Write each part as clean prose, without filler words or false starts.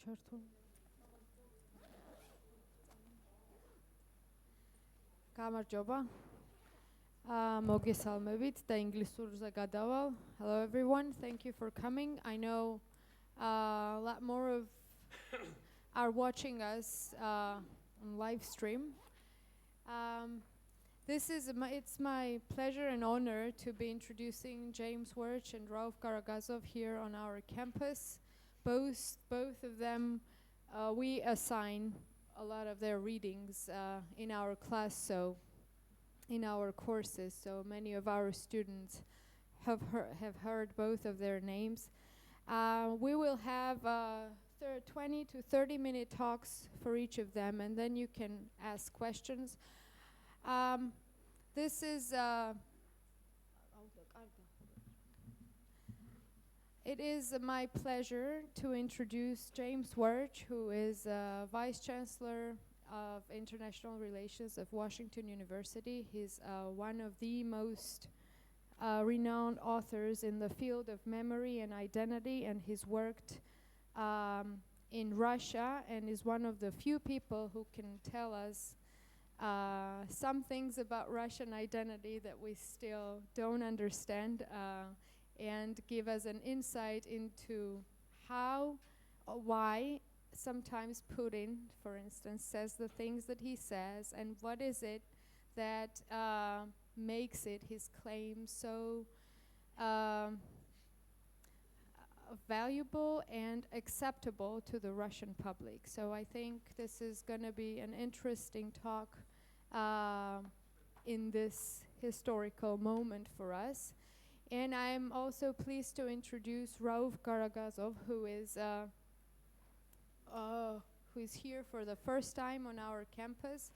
ჩართულ. გამარჯობა. მოგესალმებით და ინგლისურზე გადავალ. Hello everyone, thank you for coming. I know a lot more of are watching us on live stream. It's my pleasure and honor to be introducing James and Rauf here on our campus. Both of them, we assign a lot of their readings in our class, so in our courses. So many of our students have heard both of their names. We will have 20 to 30 minute talks for each of them, and then you can ask questions. It is my pleasure to introduce James Wirch, who is Vice Chancellor of International Relations of Washington University. He's one of the most renowned authors in the field of memory and identity, and he's worked in Russia and is one of the few people who can tell us some things about Russian identity that we still don't understand, and give us an insight into why sometimes Putin, for instance, says the things that he says, and what is it that makes his claim so valuable and acceptable to the Russian public. So I think this is going to be an interesting talk in this historical moment for us. And I'm also pleased to introduce Rauf who is here for the first time on our campus,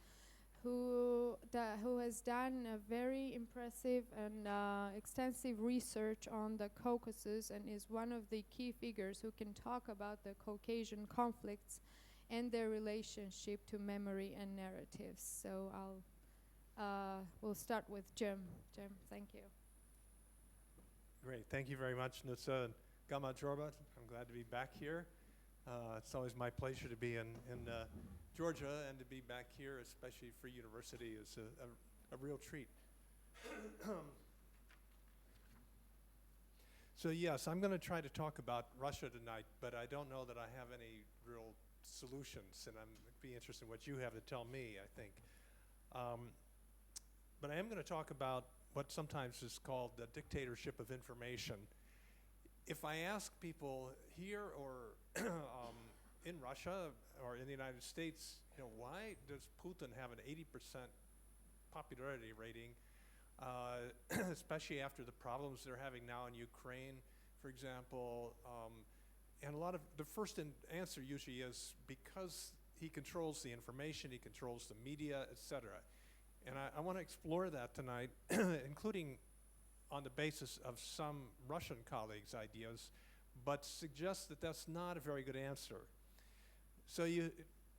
who has done a very impressive and extensive research on the Caucasus and is one of the key figures who can talk about the Caucasian conflicts and their relationship to memory and narratives. So we'll start with Jim. Jim, thank you. Great, thank you very much, Nutsa and Gama Jorba. I'm glad to be back here. It's always my pleasure to be in Georgia, and to be back here, especially for university, is a real treat. So yes, I'm going to try to talk about Russia tonight, but I don't know that I have any real solutions, and I'd be interested in what you have to tell me, I think. But I am going to talk about what sometimes is called the dictatorship of information. If I ask people here or in Russia or in the United States, why does Putin have an 80% popularity rating, especially after the problems they're having now in Ukraine, for example, and a lot of the first answer usually is because he controls the information, he controls the media, etc. And I want to explore that tonight, including on the basis of some Russian colleagues' ideas, but suggest that that's not a very good answer. So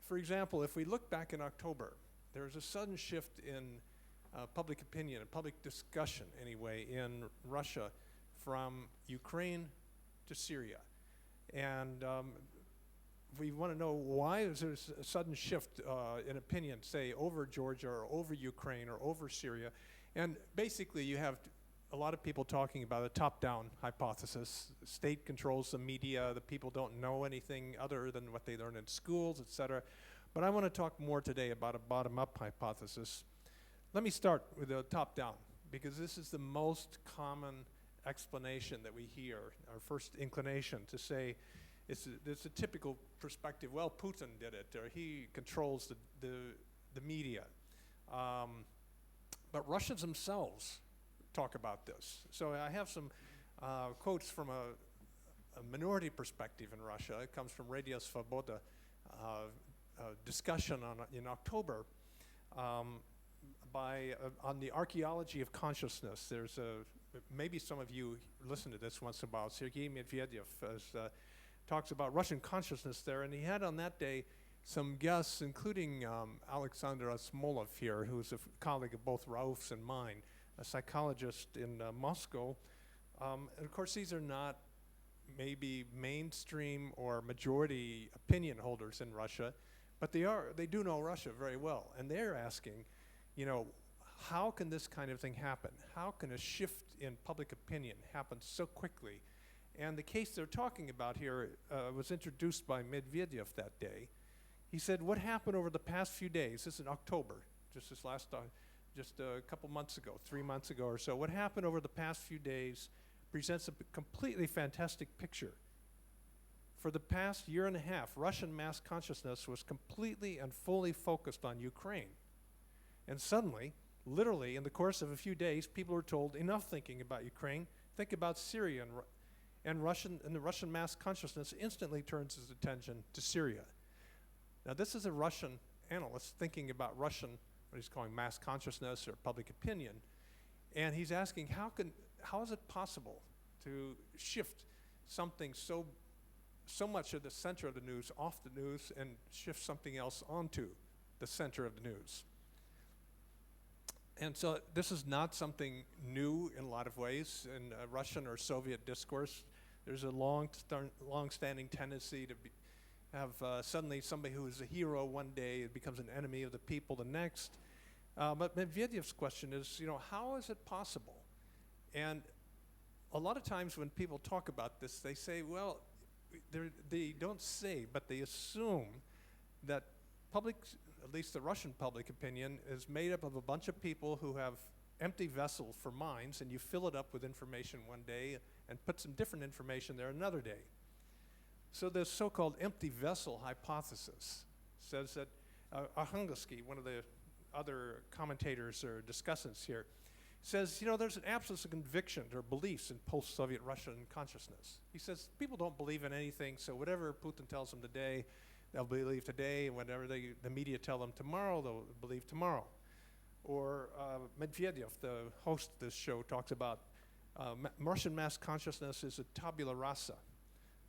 for example, if we look back in October, there's a sudden shift in public opinion, and public discussion anyway, in Russia from Ukraine to Syria. And we want to know why is there a sudden shift in opinion, say, over Georgia or over Ukraine or over Syria. And basically you have a lot of people talking about a top-down hypothesis. The state controls the media, the people don't know anything other than what they learn in schools, etc. But I want to talk more today about a bottom-up hypothesis. Let me start with the top-down, because this is the most common explanation that we hear, our first inclination to say, it's a typical perspective. Well, Putin did it, or he controls the media. But Russians themselves talk about this. So I have some quotes from a minority perspective in Russia. It comes from Radio Svoboda, a discussion in October on the archaeology of consciousness. There's maybe some of you listen to this once in a while. Sergei Medvedev talks about Russian consciousness there, and he had on that day some guests, including Alexander Asmolov here, who's a colleague of both Rauf's and mine, a psychologist in Moscow. And of course, these are not maybe mainstream or majority opinion holders in Russia, but they do know Russia very well, and they're asking, you know, how can this kind of thing happen? How can a shift in public opinion happen so quickly? And the case they're talking about here was introduced by Medvedev that day. He said, what happened over the past few days, this is in October, just a couple months ago, 3 months ago or so, what happened over the past few days presents a completely fantastic picture. For the past year and a half, Russian mass consciousness was completely and fully focused on Ukraine. And suddenly, literally in the course of a few days, people were told, enough thinking about Ukraine, think about Syria, and the Russian mass consciousness instantly turns its attention to Syria. Now this is a Russian analyst thinking about Russian, what he's calling mass consciousness or public opinion, and he's asking how is it possible to shift something so much of the center of the news off the news and shift something else onto the center of the news? And so this is not something new in a lot of ways in Russian or Soviet discourse. There's a long-standing tendency to have suddenly somebody who is a hero one day becomes an enemy of the people the next. But Medvedev's question is, you know, how is it possible? And a lot of times when people talk about this, they say, well, they don't say, but they assume that at least the Russian public opinion, is made up of a bunch of people who have empty vessels for minds, and you fill it up with information one day and put some different information there another day. So this so-called empty vessel hypothesis says that Arhangelski, one of the other commentators or discussants here, says, you know, there's an absence of conviction or beliefs in post-Soviet Russian consciousness. He says people don't believe in anything, so whatever Putin tells them today, they'll believe today, and whatever the media tell them tomorrow, they'll believe tomorrow. Or Medvedev, the host of this show, talks about Russian mass consciousness is a tabula rasa.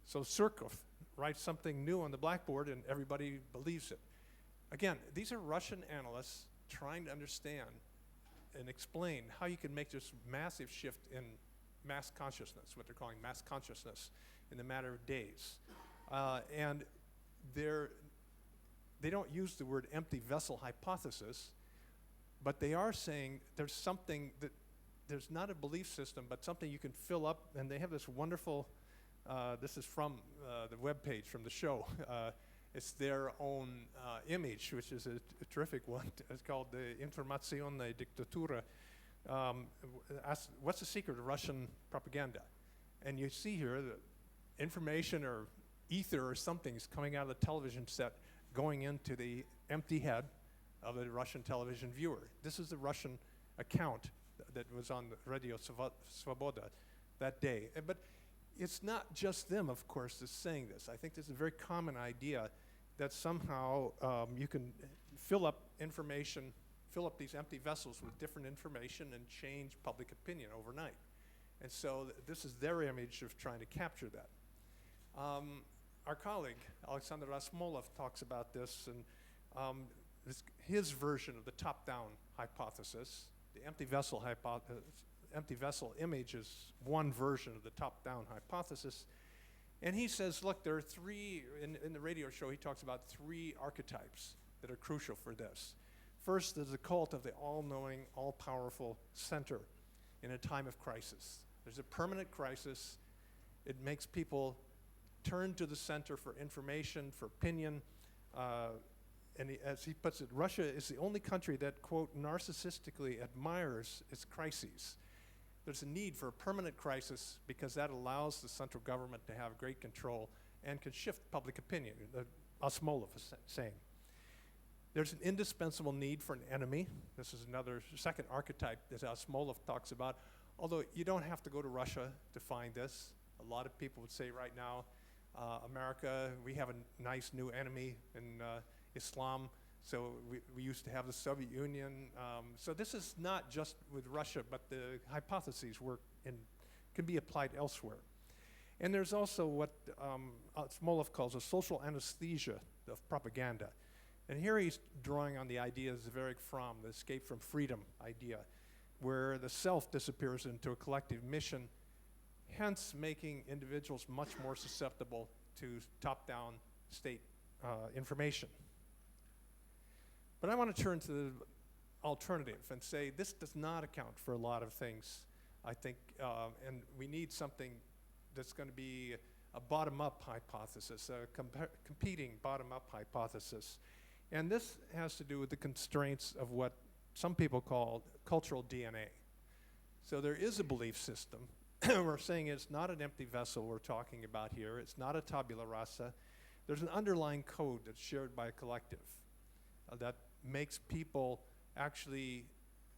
So Surkov writes something new on the blackboard and everybody believes it. Again, these are Russian analysts trying to understand and explain how you can make this massive shift in mass consciousness, what they're calling mass consciousness, in a matter of days. And they don't use the word empty vessel hypothesis, but they are saying there's something that, there's not a belief system, but something you can fill up, and they have this wonderful, this is from the webpage from the show. It's their own image, which is a terrific one. It's called the Informazione Dictatura. What's the secret of Russian propaganda? And you see here that information or ether or something is coming out of the television set, going into the empty head of a Russian television viewer. This is the Russian account that was on the Radio Svoboda that day. But it's not just them, of course, that's saying this. I think this is a very common idea that somehow you can fill up information, fill up these empty vessels with different information and change public opinion overnight. And so this is their image of trying to capture that. Our colleague, Alexander Rasmolov, talks about this, and his version of the top-down hypothesis. The empty vessel image is one version of the top-down hypothesis. And he says, look, there are three, in the radio show, he talks about three archetypes that are crucial for this. First, there's the cult of the all-knowing, all-powerful center in a time of crisis. There's a permanent crisis. It makes people turn to the center for information, for opinion. And as he puts it, Russia is the only country that, quote, narcissistically admires its crises. There's a need for a permanent crisis because that allows the central government to have great control and can shift public opinion, Osmolov is saying. There's an indispensable need for an enemy. This is another second archetype that Osmolov talks about, although you don't have to go to Russia to find this. A lot of people would say right now, America, we have a nice new enemy in Islam. So we used to have the Soviet Union. So this is not just with Russia, but the hypotheses can be applied elsewhere. And there's also what Smolov calls a social anesthesia of propaganda. And here he's drawing on the ideas of Erich Fromm, the escape from freedom idea, where the self disappears into a collective mission hence making individuals much more susceptible to top-down state information. But I want to turn to the alternative and say this does not account for a lot of things, I think, and we need something that's going to be a bottom-up hypothesis, a competing bottom-up hypothesis. And this has to do with the constraints of what some people call cultural DNA. So there is a belief system. We're saying it's not an empty vessel we're talking about here. It's not a tabula rasa. There's an underlying code that's shared by a collective that makes people actually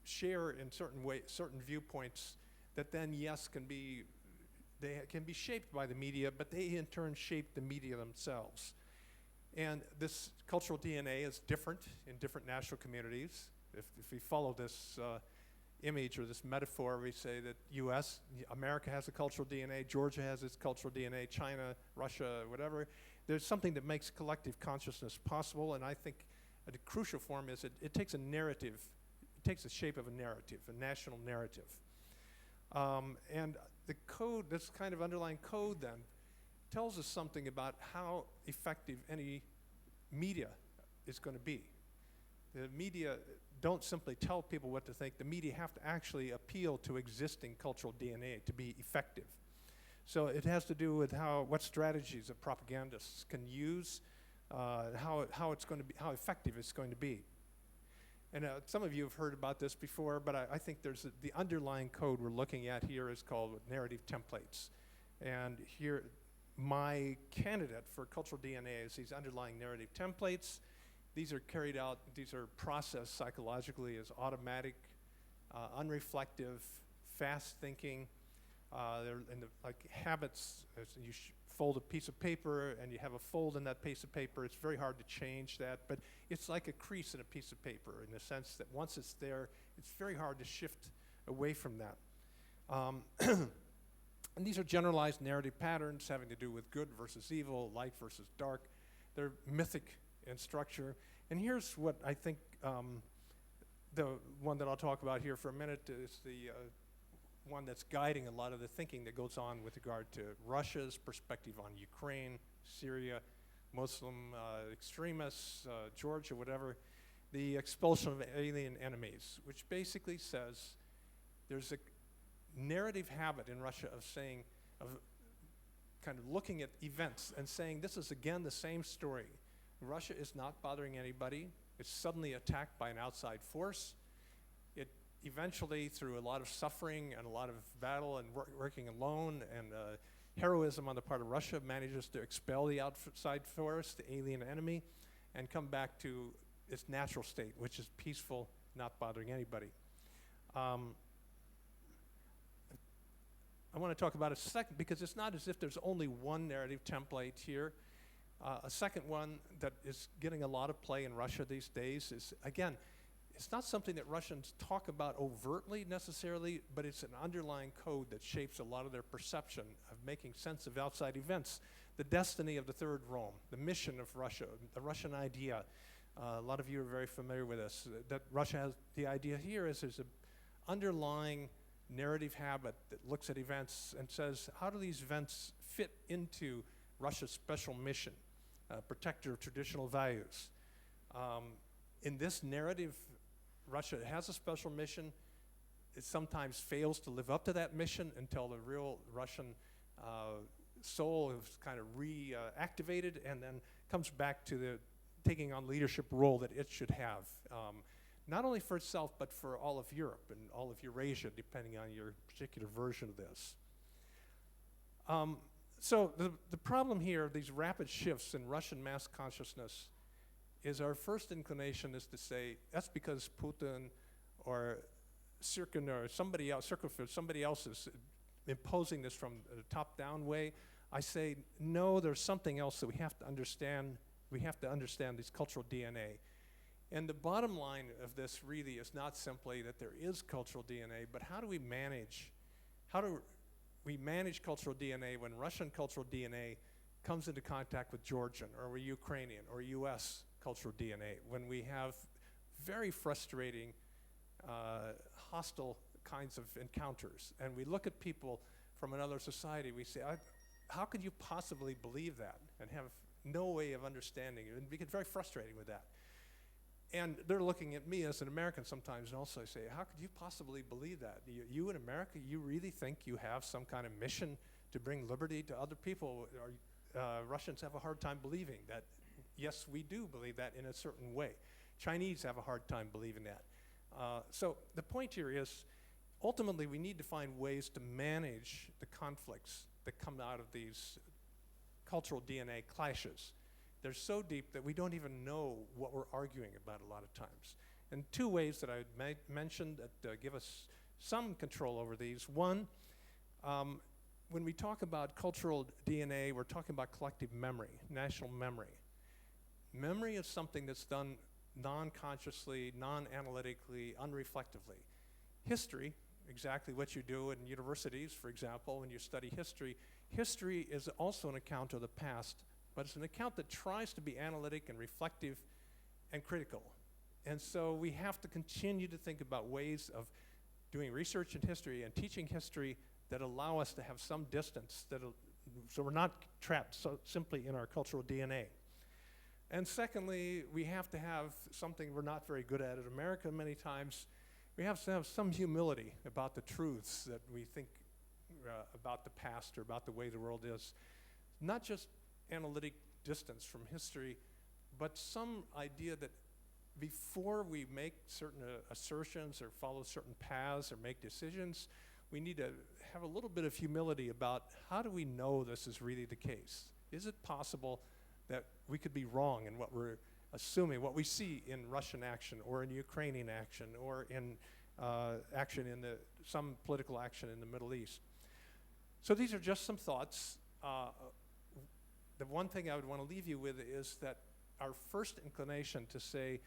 share in certain ways, certain viewpoints that then, yes, they can be shaped by the media, but they in turn shape the media themselves. And this cultural DNA is different in different national communities. If we follow this image or this metaphor, we say that America has a cultural DNA, Georgia has its cultural DNA, China, Russia, whatever. There's something that makes collective consciousness possible, and I think the crucial form is it takes a narrative, it takes the shape of a narrative, a national narrative. And the code, this kind of underlying code then, tells us something about how effective any media is going to be. The media don't simply tell people what to think. The media have to actually appeal to existing cultural DNA to be effective. So it has to do with what strategies that propagandists can use, how effective it's going to be. And some of you have heard about this before, but I think there's the underlying code we're looking at here is called narrative templates. And here, my candidate for cultural DNA is these underlying narrative templates. These are carried out, these are processed psychologically as automatic, unreflective, fast thinking. They're in like habits. You fold a piece of paper and you have a fold in that piece of paper. It's very hard to change that, but it's like a crease in a piece of paper in the sense that once it's there, it's very hard to shift away from that. And these are generalized narrative patterns having to do with good versus evil, light versus dark. They're mythic in structure. And here's what I think the one that I'll talk about here for a minute is the one that's guiding a lot of the thinking that goes on with regard to Russia's perspective on Ukraine, Syria, Muslim extremists, Georgia, whatever, the expulsion of alien enemies, which basically says there's a narrative habit in Russia of saying, of kind of looking at events and saying this is again the same story. Russia is not bothering anybody. It's suddenly attacked by an outside force. It eventually, through a lot of suffering and a lot of battle and working alone and heroism on the part of Russia, manages to expel the outside force, the alien enemy, and come back to its natural state, which is peaceful, not bothering anybody. I want to talk about it a second because it's not as if there's only one narrative template here. A second one that is getting a lot of play in Russia these days is, again, it's not something that Russians talk about overtly necessarily, but it's an underlying code that shapes a lot of their perception of making sense of outside events. The destiny of the Third Rome, the mission of Russia, the Russian idea. A lot of you are very familiar with this. That Russia has, the idea here is there's an underlying narrative habit that looks at events and says, how do these events fit into Russia's special mission, protector of traditional values? In this narrative, Russia has a special mission. It sometimes fails to live up to that mission until the real Russian soul is kind of reactivated and then comes back to the taking on leadership role that it should have. Not only for itself, but for all of Europe and all of Eurasia, depending on your particular version of this. So the problem here, these rapid shifts in Russian mass consciousness, is our first inclination is to say, that's because Putin or Sirkin or somebody else is imposing this from a top-down way. I say, no, there's something else that we have to understand. We have to understand this cultural DNA. And the bottom line of this really is not simply that there is cultural DNA, but how do we manage cultural DNA when Russian cultural DNA comes into contact with Georgian or Ukrainian or US cultural DNA, when we have very frustrating, hostile kinds of encounters. And we look at people from another society, we say, how could you possibly believe that and have no way of understanding it? And we get very frustrated with that. And they're looking at me as an American sometimes and also say, how could you possibly believe that? You in America, you really think you have some kind of mission to bring liberty to other people? Russians have a hard time believing that. Yes, we do believe that in a certain way. Chinese have a hard time believing that. So the point here is, ultimately, we need to find ways to manage the conflicts that come out of these cultural DNA clashes. They're so deep that we don't even know what we're arguing about a lot of times. And two ways that I mentioned that give us some control over these. One, when we talk about cultural DNA, we're talking about collective memory, national memory. Memory is something that's done non-consciously, non-analytically, unreflectively. History, exactly what you do in universities, for example, when you study history, history is also an account of the past, but it's an account that tries to be analytic and reflective and critical. And so we have to continue to think about ways of doing research in history and teaching history that allow us to have some distance, so we're not trapped so simply in our cultural DNA. And secondly, we have to have something we're not very good at in America many times. We have to have some humility about the truths that we think about the past or about the way the world is. Not just analytic distance from history, but some idea that before we make certain assertions or follow certain paths or make decisions, we need to have a little bit of humility about how do we know this is really the case? Is it possible that we could be wrong in what we're assuming, what we see in Russian action or in Ukrainian action or in action in some political action in the Middle East? So these are just some thoughts. The one thing I would want to leave you with is that our first inclination to say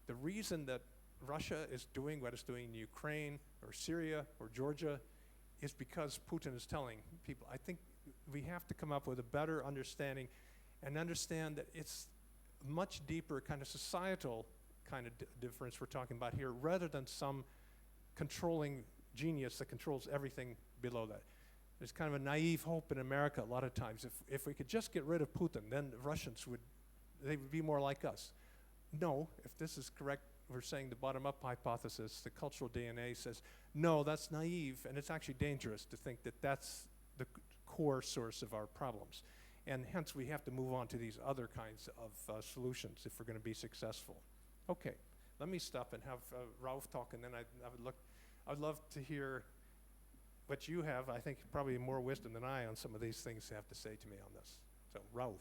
the reason that Russia is doing what it's doing in Ukraine or Syria or Georgia is because Putin is telling people. I think we have to come up with a better understanding and understand that it's much deeper kind of societal kind of difference we're talking about here, rather than some controlling genius that controls everything below that. There's kind of a naive hope in America a lot of times. If we could just get rid of Putin, then the Russians would be more like us. No, if this is correct, we're saying the bottom-up hypothesis, the cultural DNA says, no, that's naive, and it's actually dangerous to think that that's the core source of our problems. And hence, we have to move on to these other kinds of solutions if we're going to be successful. Okay, let me stop and have Rauf talk, and then I'd love to hear what you have. I think probably more wisdom than I on some of these things you have to say to me on this. So, Rauf.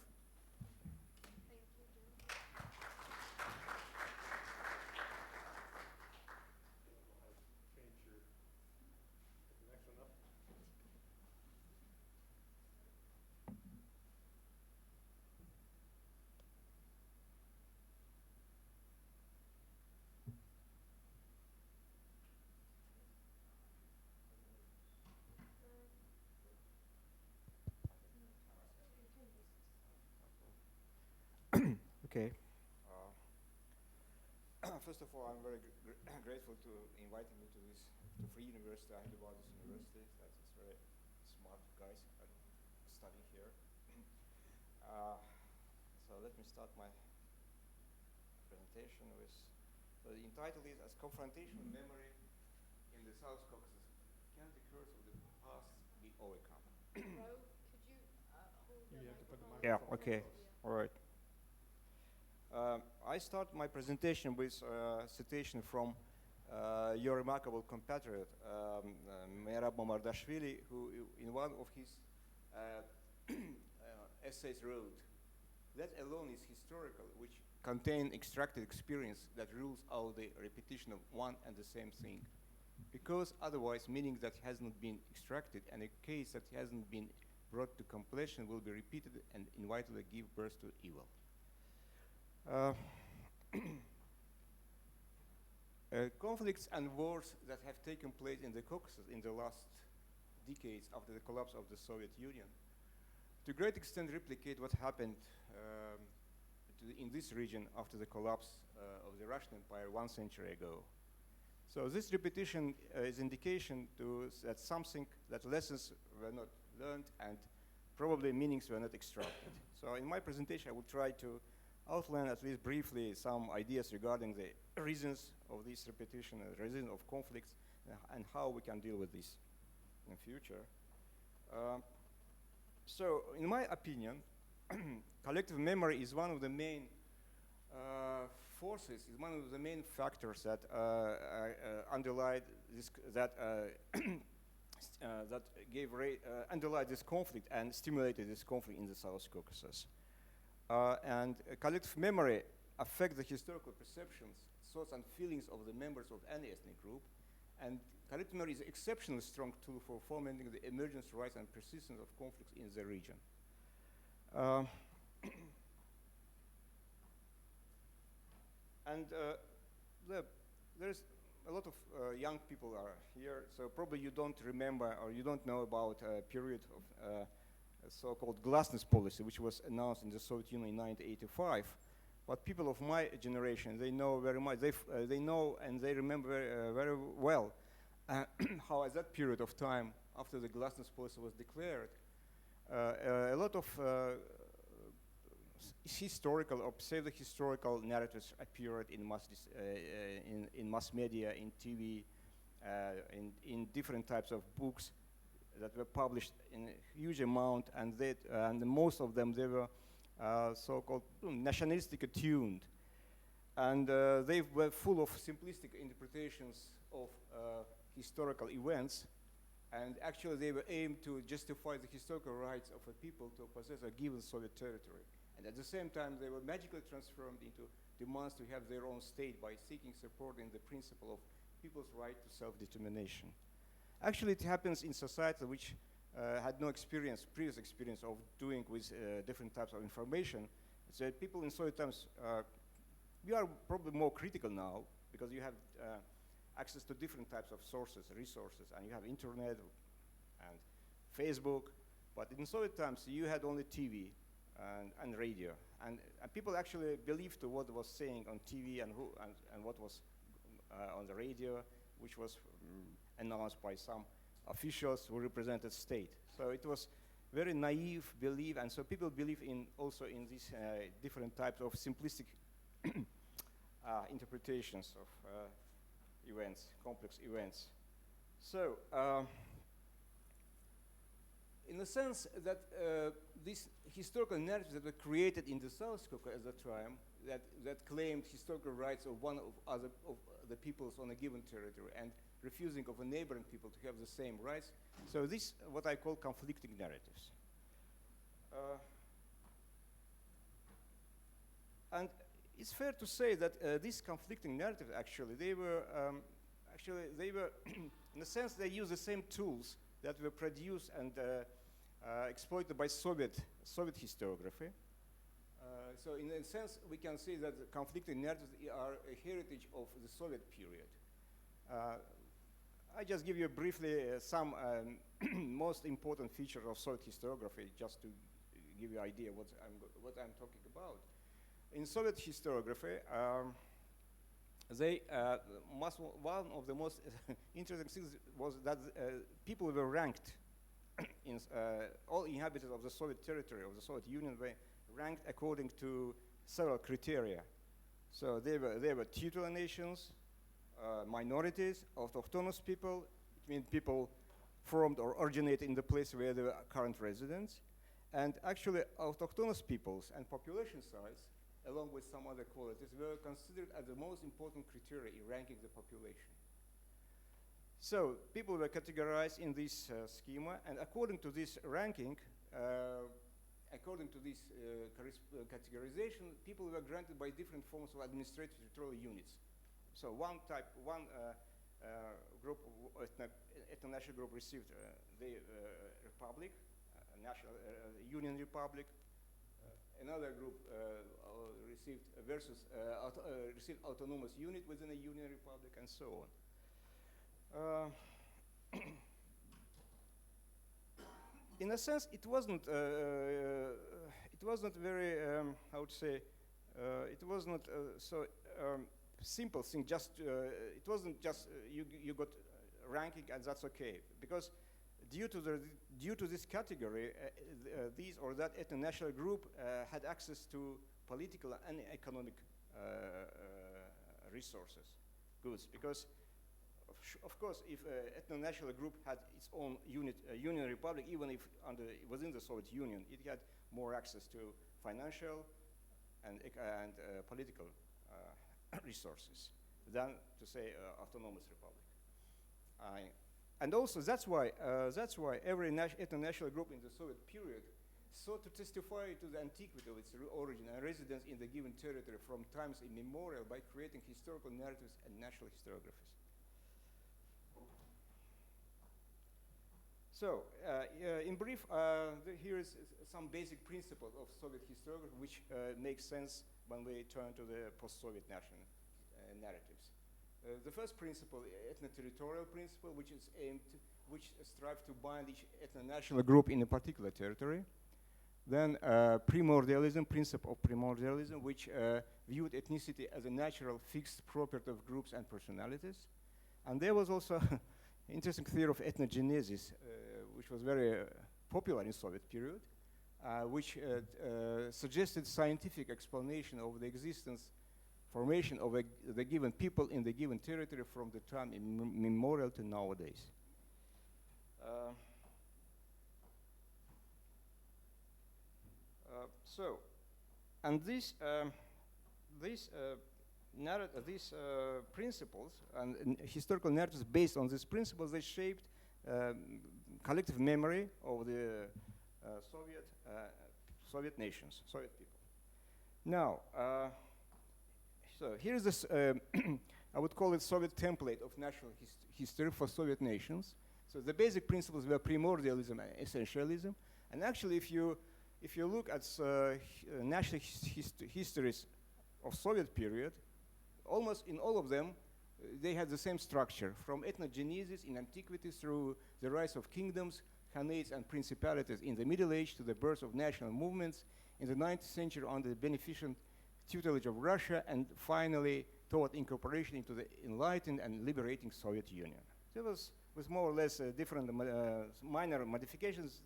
Okay. First of all, I'm very grateful to inviting me to Free University. I heard about this university. That's very smart guys studying here. So let me start my presentation with the title is as confrontation memory in the South Caucasus. Can the curse of the past be overcome? Rauf, could you hold your microphone? Yeah. Okay. All right. I start my presentation with a citation from your remarkable compatriot, Merab Mamardashvili, who in one of his essays wrote, "That alone is historical, which contain extracted experience that rules out the repetition of one and the same thing. Because otherwise, meaning that has not been extracted and a case that hasn't been brought to completion will be repeated and inevitably give birth to evil." Conflicts and wars that have taken place in the Caucasus in the last decades after the collapse of the Soviet Union to a great extent replicate what happened in this region after the collapse of the Russian Empire 1 century ago. So this repetition is indication that lessons were not learned and probably meanings were not extracted. So in my presentation, I will try to outline at least briefly some ideas regarding the reasons of this repetition, the reasons of conflicts, and how we can deal with this in the future. So in my opinion, collective memory is one of the main forces, is one of the main factors that underlie this, that underlie this conflict and stimulated this conflict in the South Caucasus. And collective memory affects the historical perceptions, thoughts, and feelings of the members of any ethnic group. And collective memory is an exceptionally strong tool for fomenting the emergence, rise, and persistence of conflicts in the region. There's a lot of young people are here, so probably you don't remember or you don't know about a period of so-called glasnost policy, which was announced in the Soviet Union in 1985. But people of my generation, they know very much. They know and they remember very well how at that period of time, after the glasnost policy was declared, a lot of historical or pseudo-historical narratives appeared in mass media, in TV, in different types of books that were published in a huge amount, and most of them they were so-called nationalistic attuned, and they were full of simplistic interpretations of historical events, and actually they were aimed to justify the historical rights of a people to possess a given Soviet territory. And at the same time, they were magically transformed into demands to have their own state by seeking support in the principle of people's right to self-determination. Actually, it happens in society which had no previous experience of doing with different types of information. So people in Soviet times, we are probably more critical now because you have access to different types of sources, resources, and you have internet and Facebook. But in Soviet times, you had only TV and radio, and people actually believed to what was saying on TV and what was on the radio, which was announced by some officials who represented state. So it was very naive belief, and so people believe also in these different types of simplistic interpretations of events, complex events. So in the sense that these historical narratives that were created in the South Caucasus at the time, that claimed historical rights of one of the peoples on a given territory and refusing of a neighboring people to have the same rights. So this what I call conflicting narratives. And it's fair to say that these conflicting narratives they were in a sense they use the same tools that were produced and exploited by Soviet historiography. So in a sense, we can say that the conflicting narratives are a heritage of the Soviet period. I just give you briefly some most important features of Soviet historiography, just to give you an idea what I'm talking about. In Soviet historiography, one of the most interesting things was that people were ranked. All inhabitants of the Soviet territory, of the Soviet Union, were ranked according to several criteria. So they were titular nations, minorities, autochthonous people, it means people formed or originated in the place where they were current residents, and actually autochthonous peoples and population size, along with some other qualities, were considered as the most important criteria in ranking the population. So people were categorized in this schema, and according to this ranking, according to this categorization, people were granted by different forms of administrative territorial units. So one group, ethno-national group, received the republic, national union republic. Another group received received autonomous unit within a union republic, and so on. In a sense, it wasn't very, how to say, it was not so simple thing. Just it wasn't just you got ranking and that's okay, because due to this category, these or that ethno-national group had access to political and economic resources, goods. Because of course, if ethno-national group had its own union republic, even if within the Soviet Union, it had more access to financial and political resources than to say autonomous republic. And also that's why every ethno-national group in the Soviet period sought to testify to the antiquity of its origin and residence in the given territory from times immemorial by creating historical narratives and national historiographies. So, in brief, here is some basic principles of Soviet historiography which make sense when we turn to the post-Soviet national narratives. The first principle, ethno-territorial principle, which strives to bind each ethno-national group in a particular territory. Then primordialism, principle of primordialism, which viewed ethnicity as a natural fixed property of groups and personalities. And there was also interesting theory of ethnogenesis, which was very popular in Soviet period, which suggested scientific explanation of the formation of the given people in the given territory from the time immemorial to nowadays. And these principles and historical narratives based on these principles, they shaped collective memory of the Soviet nations, Soviet people. Now, so here's this, I would call it Soviet template of national history for Soviet nations. So the basic principles were primordialism and essentialism. And actually, if you look at national histories of Soviet period, almost in all of them, they had the same structure, from ethnogenesis in antiquity through the rise of kingdoms, khanates, and principalities in the Middle Age to the birth of national movements in the 19th century under the beneficent tutelage of Russia, and finally toward incorporation into the enlightened and liberating Soviet Union. There was more or less different minor modifications,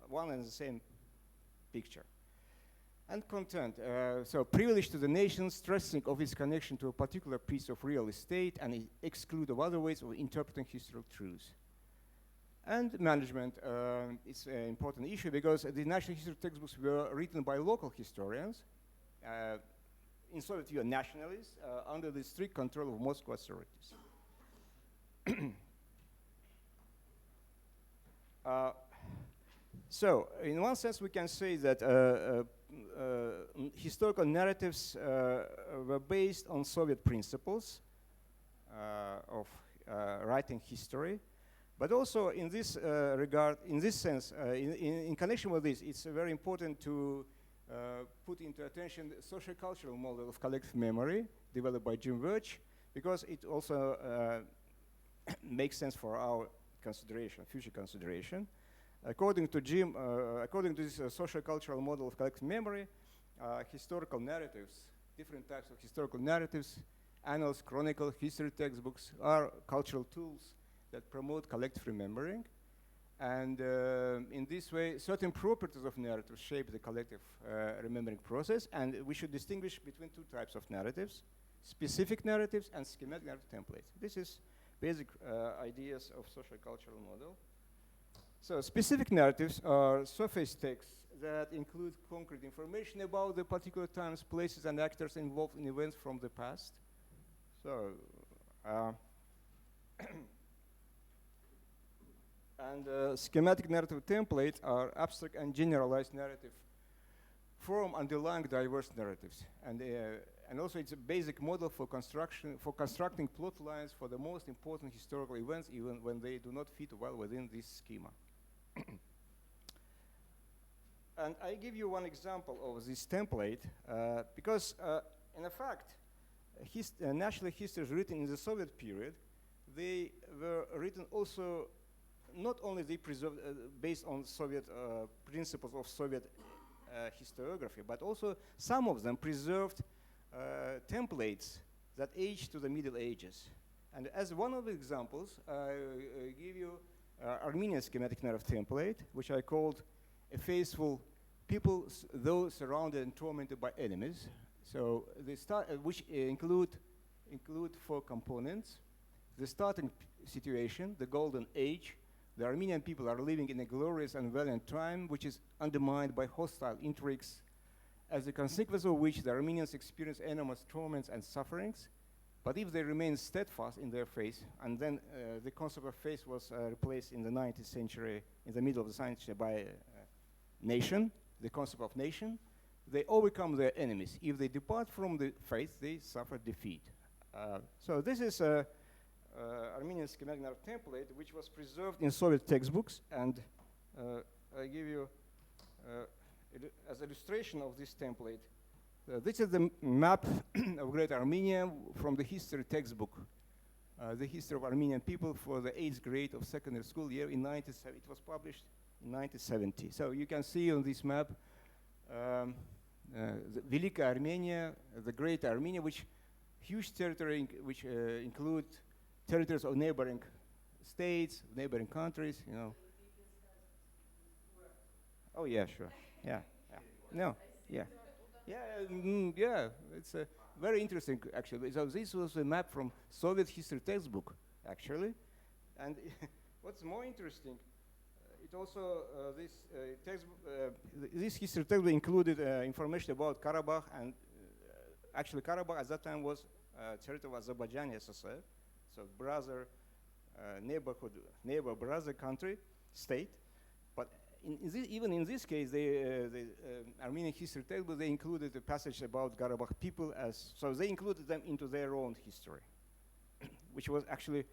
one and the same picture. And content, so privilege to the nation, stressing of its connection to a particular piece of real estate and exclude of other ways of interpreting historical truths. And management, it's an important issue because the national history textbooks were written by local historians, in Soviet Union nationalists, under the strict control of Moscow authorities. So, in one sense, we can say that historical narratives were based on Soviet principles of writing history, but also in this regard, in this sense, in connection with this, it's very important to put into attention the socio-cultural model of collective memory developed by Jim Wirch, because it also makes sense for our consideration, future consideration. According to Jim, according to this socio-cultural model of collective memory, historical narratives, different types of historical narratives, annals, chronicle, history textbooks are cultural tools that promote collective remembering. And in this way, certain properties of narrative shape the collective remembering process. And we should distinguish between two types of narratives, specific narratives and schematic narrative templates. This is basic ideas of socio-cultural model. So specific narratives are surface texts that include concrete information about the particular times, places, and actors involved in events from the past. So, and schematic narrative templates are abstract and generalized narrative form underlying diverse narratives. And also it's a basic model for constructing plot lines for the most important historical events, even when they do not fit well within this schema. And I give you one example of this template, because in fact, national histories written in the Soviet period, they were written also not only they preserved based on Soviet principles of Soviet historiography, but also some of them preserved templates that age to the Middle Ages. And as one of the examples, I give you Armenian schematic narrative template, which I called a faithful people, though surrounded and tormented by enemies. So they start, which include 4 components. The starting situation, the golden age. The Armenian people are living in a glorious and valiant time, which is undermined by hostile intrigues, as a consequence of which the Armenians experience enormous torments and sufferings. But if they remain steadfast in their faith, and then the concept of faith was replaced in the 19th century, in the middle of the century, by nation, the concept of nation, they overcome their enemies. If they depart from the faith, they suffer defeat. So this is Armenian schematic narrative template, which was preserved in Soviet textbooks, and I give you as illustration of this template. This is the map of Great Armenia from the history textbook, the history of Armenian people for the 8th grade of secondary school year in 1970. It was published in 1970. So you can see on this map the Velika Armenia, the Great Armenia, which huge territory which include territories of neighboring states, neighboring countries, you know. Oh yeah, sure. Yeah. No. Yeah. Yeah, it's very interesting, actually. So this was a map from Soviet history textbook, actually. And what's more interesting, it also, this history textbook included information about Karabakh, and actually Karabakh at that time was territory of Azerbaijan SSR, so neighbor brother country, state. But even in this case, the Armenian history textbook, they included a passage about Karabakh people so they included them into their own history, which was actually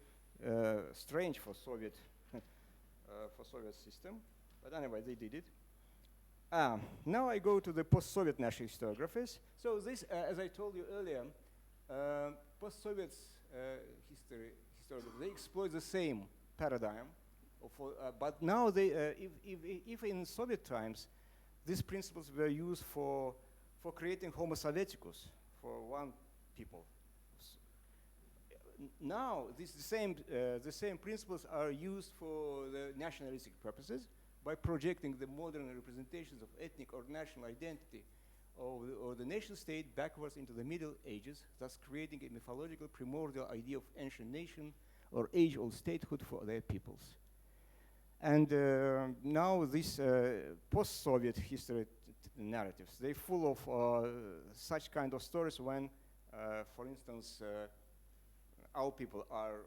strange for Soviet system. But anyway, they did it. Now I go to the post-Soviet national historiographies. So this, as I told you earlier, post-Soviet historiography, they exploit the same paradigm. But now, if in Soviet times, these principles were used for creating Homo Sovieticus, for one people. Now, the same principles are used for the nationalistic purposes by projecting the modern representations of ethnic or national identity or the nation state backwards into the Middle Ages, thus creating a mythological primordial idea of ancient nation or age-old statehood for their peoples. And now these post-Soviet history narratives, they're full of such kind of stories when, for instance, our people are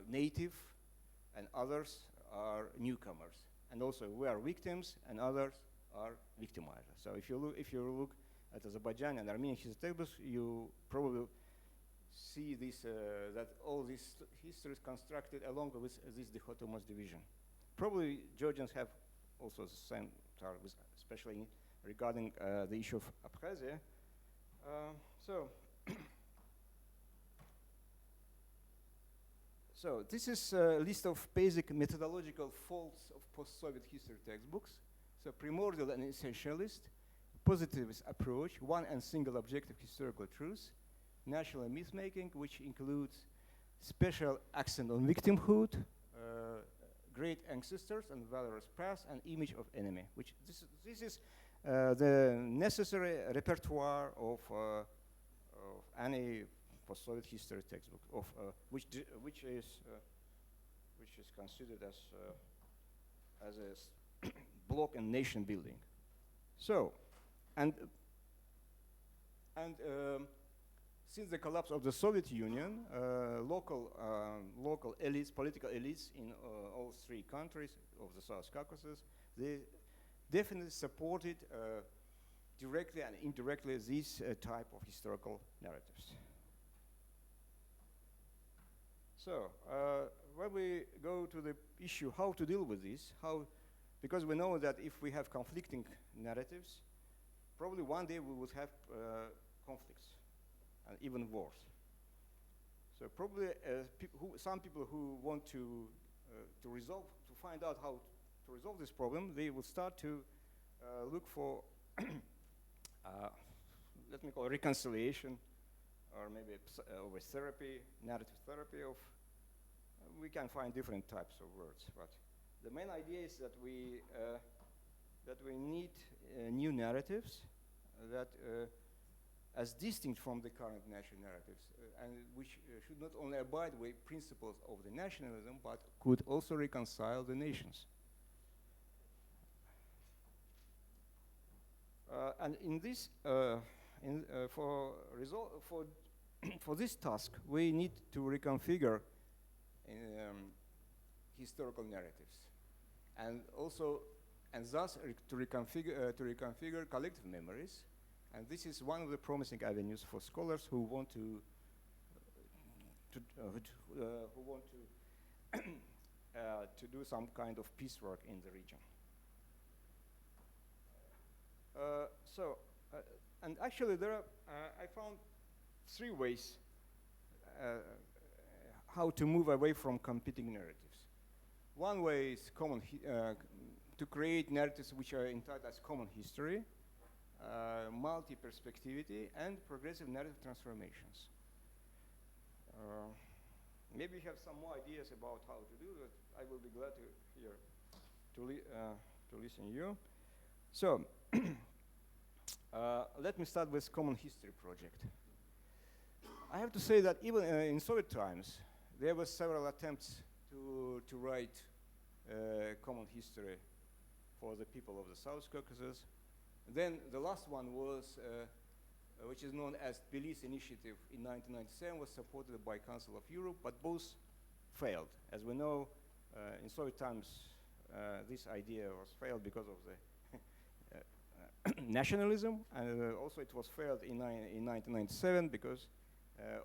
native and others are newcomers. And also we are victims and others are victimizers. So if you look at Azerbaijan and Armenian history textbooks, you probably see this, that all this history is constructed along with this dichotomous division. Probably Georgians have also the same target, especially regarding the issue of Abkhazia. So this is a list of basic methodological faults of post-Soviet history textbooks. So primordial and essentialist, positivist approach, one and single objective historical truth, national myth-making, which includes special accent on victimhood, great ancestors and valorous past, and image of enemy, which this is the necessary repertoire of any post-Soviet history textbook, which is considered as a block and nation building. So, and since the collapse of the Soviet Union, local elites, political elites in all 3 countries of the South Caucasus, they definitely supported directly and indirectly this type of historical narratives. So, when we go to the issue how to deal with this, because we know that if we have conflicting narratives, probably one day we would have conflicts and even wars. So probably some people who want to find out how to resolve this problem, they will start to look for, let me call it reconciliation or maybe over therapy, narrative therapy of, we can find different types of words, but the main idea is that we need new narratives that as distinct from the current national narratives, and which should not only abide with principles of the nationalism, but could also reconcile the nations. And in this, for this task, we need to reconfigure historical narratives, and also, and thus to reconfigure collective memories. And this is one of the promising avenues for scholars who want to to do some kind of piecework in the region. And actually, there are I found 3 ways how to move away from competing narratives. One way is to create narratives which are entitled as common history, multi-perspectivity, and progressive narrative transformations. Maybe you have some more ideas about how to do that. I will be glad to hear, to listen to you. So, let me start with Common History Project. I have to say that even in Soviet times, there were several attempts to write common history for the people of the South Caucasus. Then the last one was, which is known as Tbilisi Initiative in 1997, was supported by Council of Europe, but both failed. As we know, in Soviet times, this idea was failed because of the nationalism, and also it was failed in 1997 because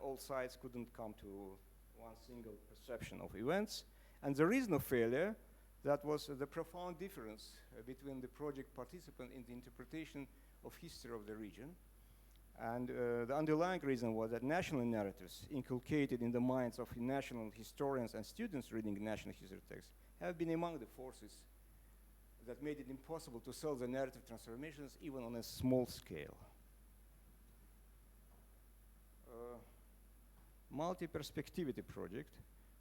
all sides couldn't come to one single perception of events. And the reason of failure, that was the profound difference between the project participant in the interpretation of history of the region. And the underlying reason was that national narratives inculcated in the minds of national historians and students reading national history texts have been among the forces that made it impossible to solve the narrative transformations even on a small scale. Multi-perspectivity project.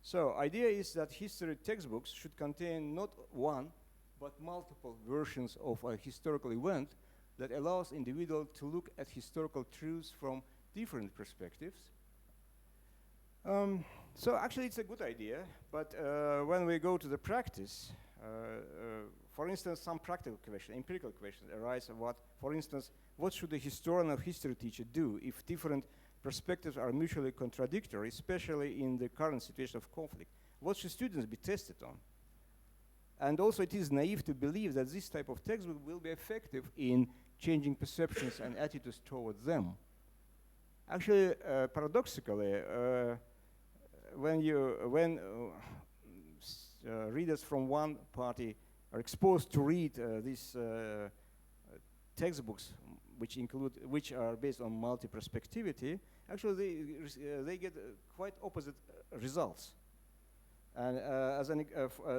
So, idea is that history textbooks should contain not one, but multiple versions of a historical event that allows individuals to look at historical truths from different perspectives. So actually it's a good idea, but when we go to the practice, for instance, some practical questions, empirical questions arise about, for instance, what should a historian or history teacher do if different perspectives are mutually contradictory, especially in the current situation of conflict? What should students be tested on? And also it is naive to believe that this type of textbook will be effective in changing perceptions and attitudes towards them. Actually, paradoxically, when readers from one party are exposed to read these textbooks, which are based on multi-perspectivity, actually they get quite opposite results. And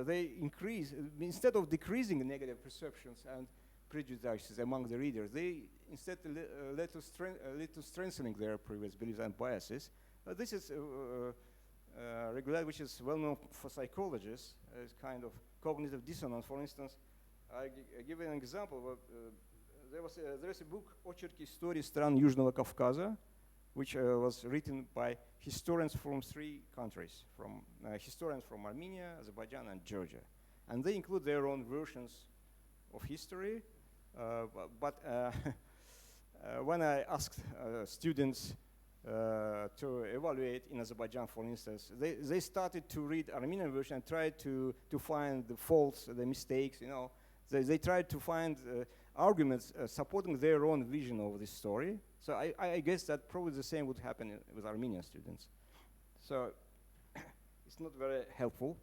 they increase, instead of decreasing negative perceptions and prejudices among the readers, they instead lead to strengthening their previous beliefs and biases. This is regularity which is well known for psychologists as kind of cognitive dissonance. For instance, I give an example. There is a book «Очерки истории стран Южного Кавказа», which was written by historians from 3 countries, from historians from Armenia, Azerbaijan, and Georgia. And they include their own versions of history. But when I asked students to evaluate in Azerbaijan, for instance, they started to read Armenian version and tried to find the faults, the mistakes, you know. They tried to find arguments supporting their own vision of this story. So I guess that probably the same would happen with Armenian students. So it's not very helpful.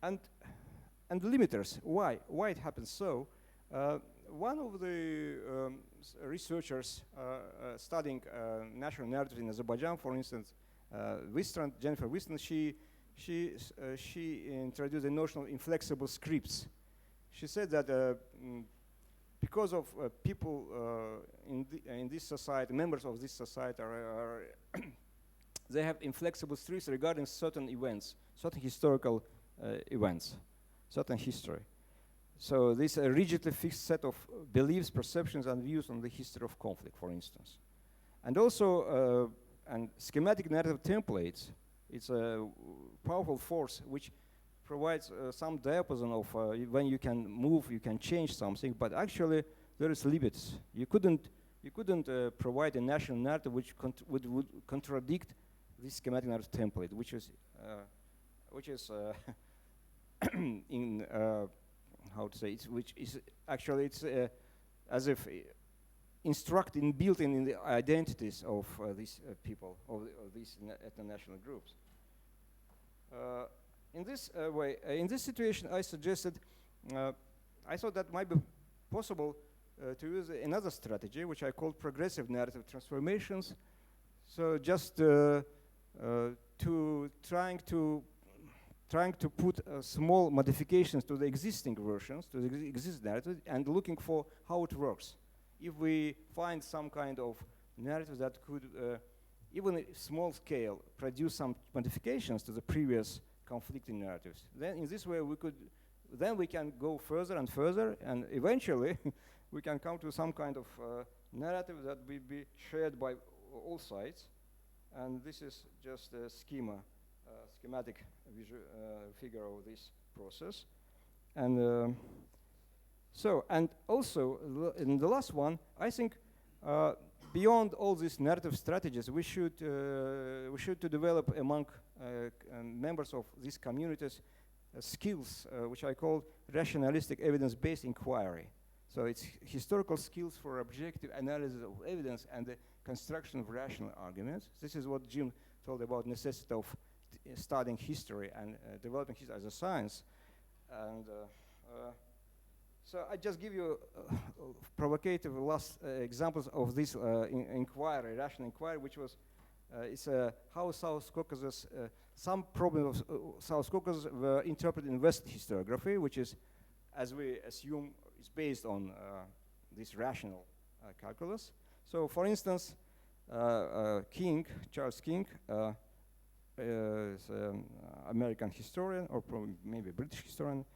And limiters, why it happens so? One of the researchers studying national narratives in Azerbaijan, for instance, Jennifer Wistran, she introduced the notion of inflexible scripts. she said that because of people in this society, members of this society are they have inflexible streaks regarding certain events, certain historical events, certain history. So this rigidly fixed set of beliefs, perceptions, and views on the history of conflict, for instance. And also, and schematic narrative templates, it's a powerful force which provides some diapason of when you can move, you can change something, but actually there is limits. You couldn't provide a national narrative which would contradict this schematic narrative template, which is in how to say it, which is actually it's as if instructed, built in the identities of these people, of these ethno-national groups. In this way, in this situation, I suggested, I thought that might be possible to use another strategy, which I called progressive narrative transformations. So just trying to put small modifications to the existing versions, to the existing narrative, and looking for how it works. If we find some kind of narrative that could, even at small scale, produce some modifications to the previous conflicting narratives, then in this way we can go further and further, and eventually we can come to some kind of narrative that will be shared by all sides. And this is just a schematic figure of this process. And and also in the last one, I think beyond all these narrative strategies, we should to develop among members of these communities skills which I call rationalistic evidence-based inquiry. So it's historical skills for objective analysis of evidence and the construction of rational arguments. This is what Jim told about necessity of studying history and developing history as a science. And so I just give you provocative last examples of this inquiry, rational inquiry, which was it's how South Caucasus, some problems of South Caucasus were interpreted in West historiography, which is, as we assume, is based on this rational calculus. So, for instance, Charles King, is an American historian, or probably maybe a British historian.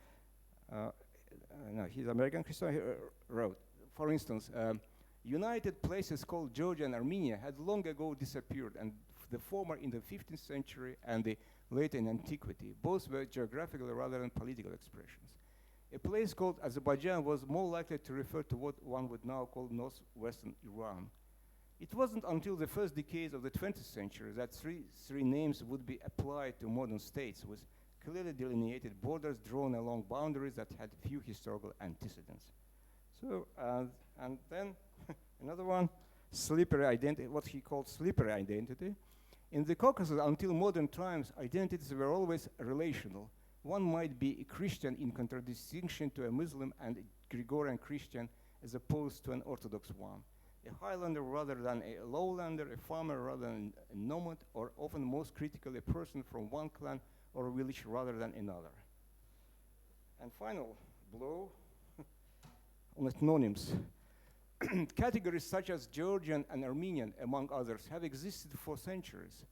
No, he's an American historian. He wrote, for instance, united places called Georgia and Armenia had long ago disappeared, and the former in the 15th century and the later in antiquity. Both were geographical rather than political expressions. A place called Azerbaijan was more likely to refer to what one would now call northwestern Iran. It wasn't until the first decades of the 20th century that three names would be applied to modern states with clearly delineated borders drawn along boundaries that had few historical antecedents. So, and then another one, slippery identity, what he called slippery identity. In the Caucasus, until modern times, identities were always relational. One might be a Christian in contradistinction to a Muslim and a Gregorian Christian as opposed to an Orthodox one. A Highlander rather than a lowlander, a farmer rather than a nomad, or often most critically a person from one clan or village rather than another. And final blow on ethnonyms. Categories such as Georgian and Armenian, among others, have existed for centuries.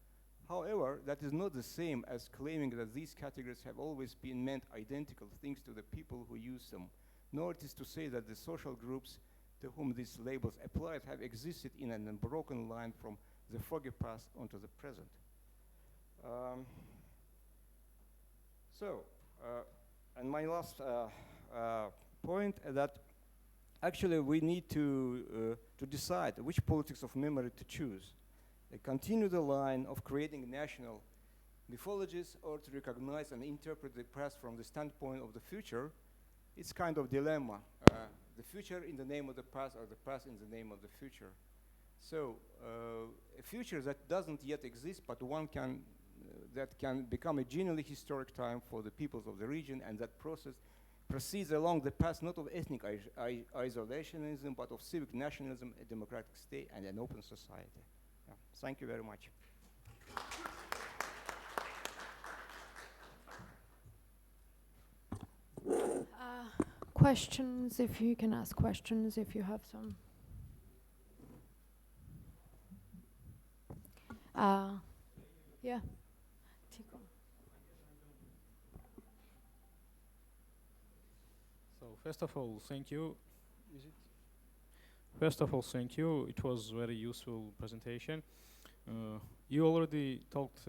However, that is not the same as claiming that these categories have always been meant identical things to the people who use them, nor it is to say that the social groups to whom these labels applied have existed in an unbroken line from the foggy past onto the present. And my last point that actually we need to decide which politics of memory to choose. Continue the line of creating national mythologies or to recognize and interpret the past from the standpoint of the future. It's kind of dilemma. The future in the name of the past or the past in the name of the future. So a future that doesn't yet exist, but one that can become a genuinely historic time for the peoples of the region, and that process proceeds along the path not of ethnic isolationism, but of civic nationalism, a democratic state, and an open society. Yeah. Thank you very much. questions, if you can ask questions, if you have some. Yeah. Tico. So first of all, thank you. Is it? First of all, thank you. It was very useful presentation. You already talked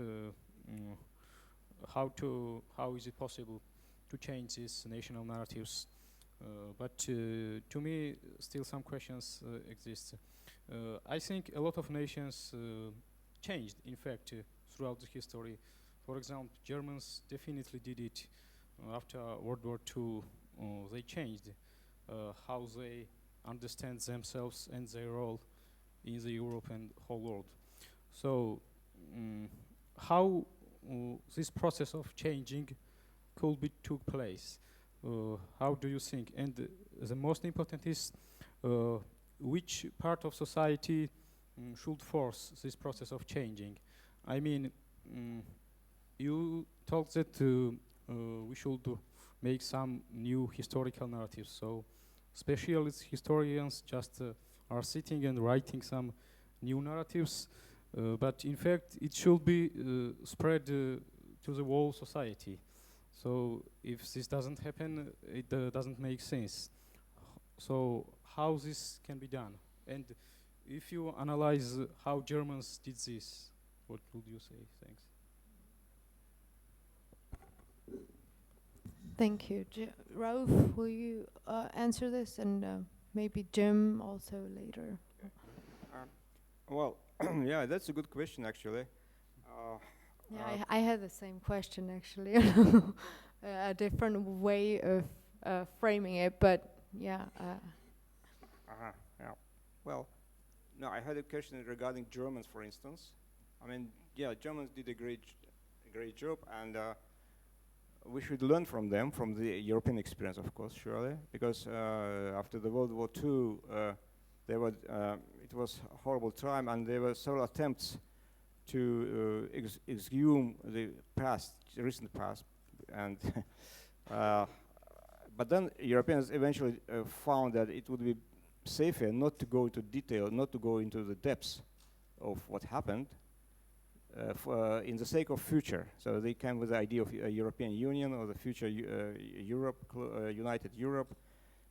how is it possible to change these national narratives, but to me still some questions exist. I think a lot of nations changed, in fact, throughout the history. For example, Germans definitely did it after World War II. They changed how they understand themselves and their role in the Europe and whole world. So, how this process of changing could be took place? How do you think? And the most important is which part of society should force this process of changing? I mean, you talked that we should make some new historical narratives. So specialist historians just are sitting and writing some new narratives, but in fact it should be spread to the whole society. So if this doesn't happen, it doesn't make sense. So how this can be done? And if you analyze how Germans did this, what would you say? Thanks. Thank you. Rauf, will you answer this? And maybe Jim also later. Well, yeah, that's a good question, actually. Yeah, I had the same question, actually. A different way of framing it, but yeah. Yeah. Well, no, I had a question regarding Germans, for instance. I mean, yeah, Germans did a great job, and we should learn from them, from the European experience, of course, surely, because after the World War II, it was a horrible time, and there were several attempts to exhume the past, the recent past, and but then Europeans eventually found that it would be safer not to go into detail, not to go into the depths of what happened, in the sake of future. So they came with the idea of a European Union or the future Europe, United Europe.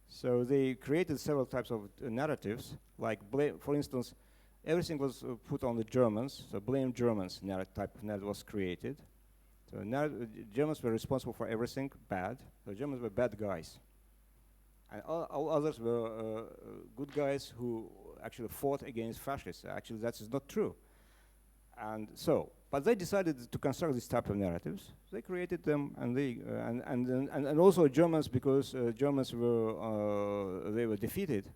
So they created several types of narratives, like for instance, everything was put on the Germans, so blame Germans type of narrative was created. So Germans were responsible for everything bad. The Germans were bad guys. And all others were good guys who actually fought against fascists. Actually, that is not true. And so, but they decided to construct this type of narratives. They created them, and they and also Germans, because Germans were they were defeated.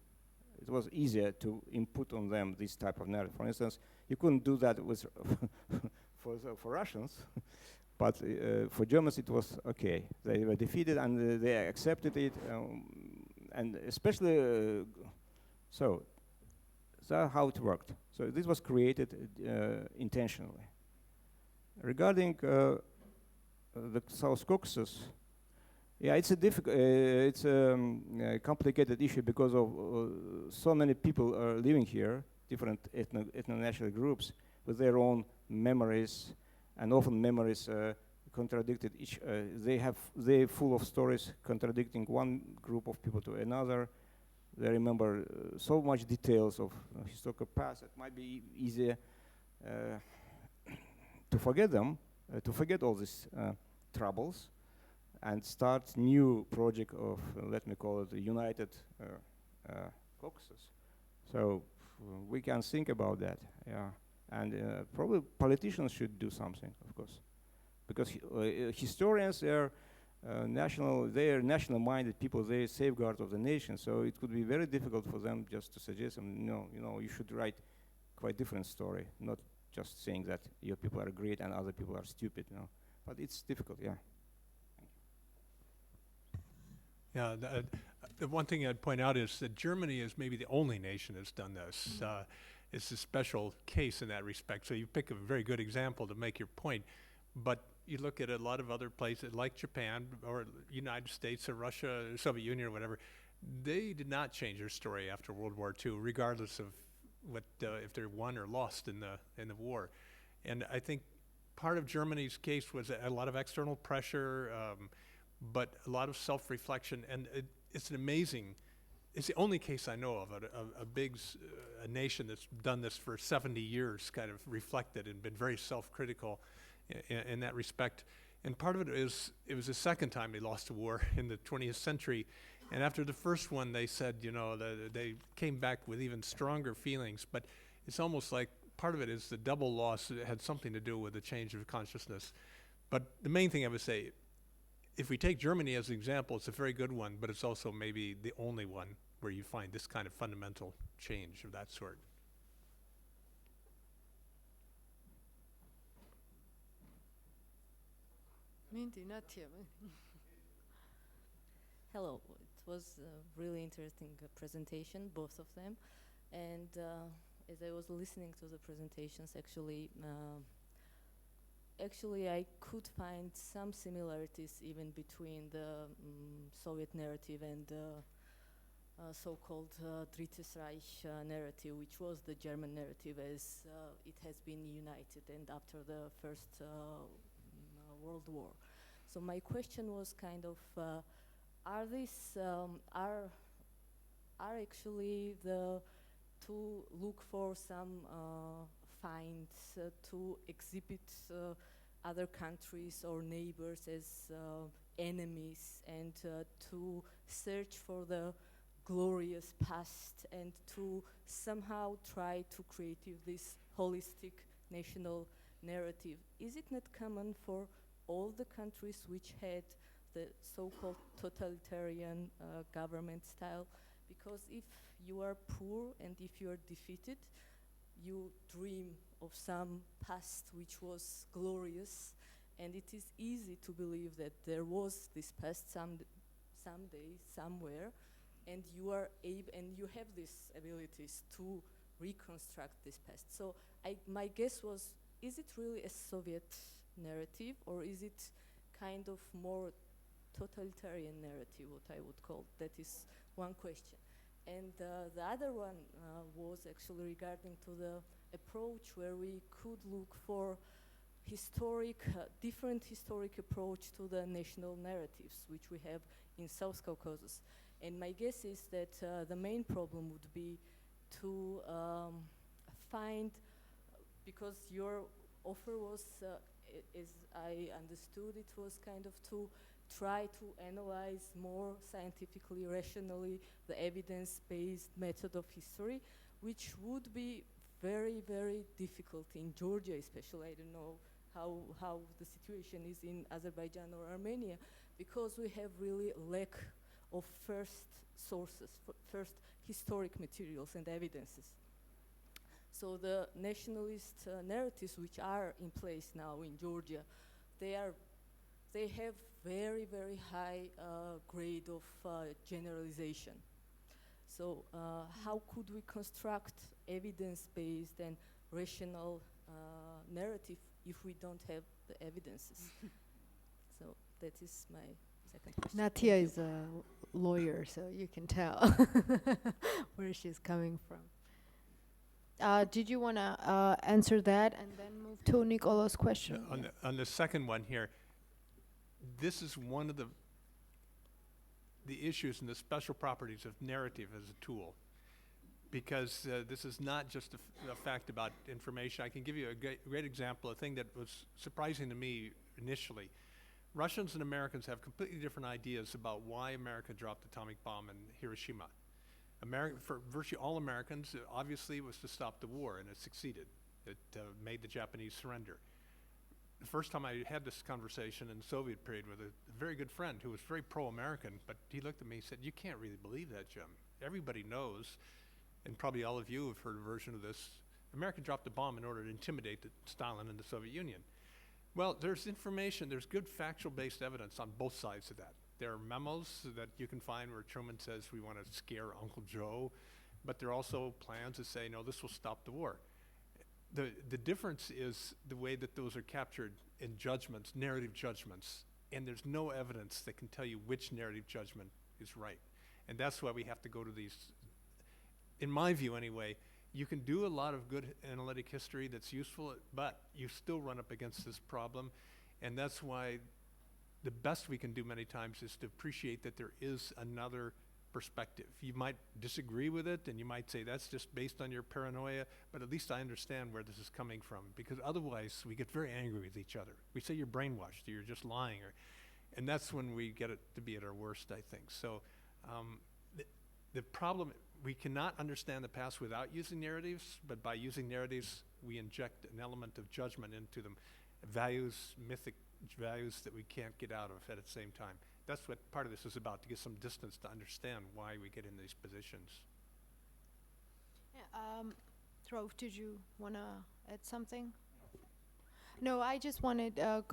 It was easier to input on them this type of narrative. For instance, you couldn't do that with for Russians, but for Germans it was okay. They were defeated and they accepted it, and especially so. That's how it worked. So this was created intentionally. Regarding the South Caucasus, yeah, it's a it's a complicated issue because of so many people are living here, different ethno-national groups with their own memories, and often memories contradicted each. They're full of stories contradicting one group of people to another. They remember so much details of historical past. It might be easier to forget them, to forget all these troubles, and start new project of, let me call it, the United Caucasus. So we can think about that, yeah. And probably politicians should do something, of course, because historians are they are national-minded people. They are safeguards of the nation. So it could be very difficult for them just to suggest them, no, you should write quite different story, not just saying that your people are great and other people are stupid. But it's difficult, yeah. Yeah, the one thing I'd point out is that Germany is maybe the only nation that's done this. It's a special case in that respect. So you pick a very good example to make your point. But you look at a lot of other places like Japan or United States or Russia, or Soviet Union or whatever, they did not change their story after World War II, regardless of what if they won or lost in the war. And I think part of Germany's case was a lot of external pressure, but a lot of self-reflection, and it's an amazing. It's the only case I know of a nation that's done this for 70 years, kind of reflected and been very self-critical in that respect. And part of it is, it was the second time they lost a war in the 20th century. And after the first one, they said, they came back with even stronger feelings. But it's almost like part of it is the double loss had something to do with the change of consciousness. But the main thing I would say, if we take Germany as an example, it's a very good one, but it's also maybe the only one where you find this kind of fundamental change of that sort. Hello, it was a really interesting presentation, both of them. And as I was listening to the presentations, actually I could find some similarities even between the Soviet narrative and the so-called Drittes Reich narrative, which was the German narrative as it has been united and after the First World War. So my question was kind of, are actually to look for some finds to exhibit other countries or neighbors as enemies, and to search for the glorious past, and to somehow try to create this holistic national narrative. Is it not common for all the countries which had the so-called totalitarian government style? Because if you are poor and if you are defeated, you dream of some past which was glorious, and it is easy to believe that there was this past someday, somewhere, and you are able, and you have these abilities to reconstruct this past. So my guess was, is it really a Soviet narrative, or is it kind of more totalitarian narrative, what I would call? That is one question. And the other one was actually regarding to the approach where we could look for different historic approach to the national narratives, which we have in South Caucasus. And my guess is that the main problem would be to find, because your offer was, as I understood, it was kind of to try to analyze more scientifically, rationally, the evidence-based method of history, which would be very, very difficult in Georgia especially. I don't know how the situation is in Azerbaijan or Armenia, because we have really lack of first sources, first historic materials and evidences. So the nationalist narratives which are in place now in Georgia, they have very, very high grade of generalization. So how could we construct evidence-based and rational narrative if we don't have the evidences? So that is my second question. Natia is a lawyer, so you can tell where she's coming from. Did you want to answer that and then move to Nicolo's question? On the second one here, this is one of the issues and the special properties of narrative as a tool, because this is not just a fact about information. I can give you a great example, a thing that was surprising to me initially. Russians and Americans have completely different ideas about why America dropped the atomic bomb in Hiroshima. For virtually all Americans, obviously it was to stop the war, and it succeeded. It made the Japanese surrender. The first time I had this conversation in the Soviet period with a very good friend who was very pro-American, but he looked at me and said, "You can't really believe that, Jim. Everybody knows, and probably all of you have heard a version of this, America dropped the bomb in order to intimidate Stalin and the Soviet Union." Well, there's information, there's good factual-based evidence on both sides of that. There are memos that you can find where Truman says we want to scare Uncle Joe, but there are also plans that say, no, this will stop the war. The difference is the way that those are captured in judgments, narrative judgments, and there's no evidence that can tell you which narrative judgment is right. And that's why we have to go to these, in my view anyway, you can do a lot of good analytic history that's useful, but you still run up against this problem, and that's why the best we can do many times is to appreciate that there is another perspective. You might disagree with it, and you might say that's just based on your paranoia, but at least I understand where this is coming from, because otherwise we get very angry with each other. We say you're brainwashed, or you're just lying, and that's when we get it to be at our worst, I think. So the problem, we cannot understand the past without using narratives, but by using narratives, we inject an element of judgment into them, values, mythic values that we can't get out of at the same time. That's what part of this is about, to get some distance to understand why we get in these positions. Yeah, Rauf, did you want to add something? No, I just wanted to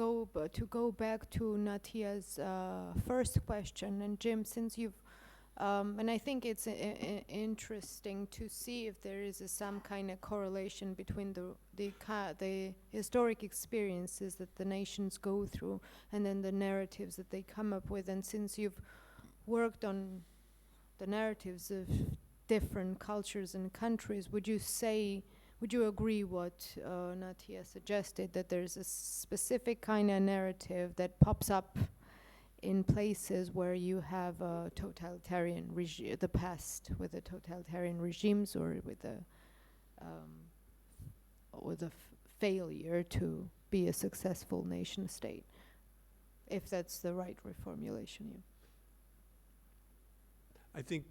go back to Natia's first question. And Jim, since you've, and I think it's interesting to see if there is some kind of correlation between the historic experiences that the nations go through and then the narratives that they come up with. And since you've worked on the narratives of different cultures and countries, would you agree what Natia suggested, that there's a specific kind of narrative that pops up in places where you have a totalitarian regime, the past with the totalitarian regimes, or with the failure to be a successful nation state, if that's the right reformulation? I think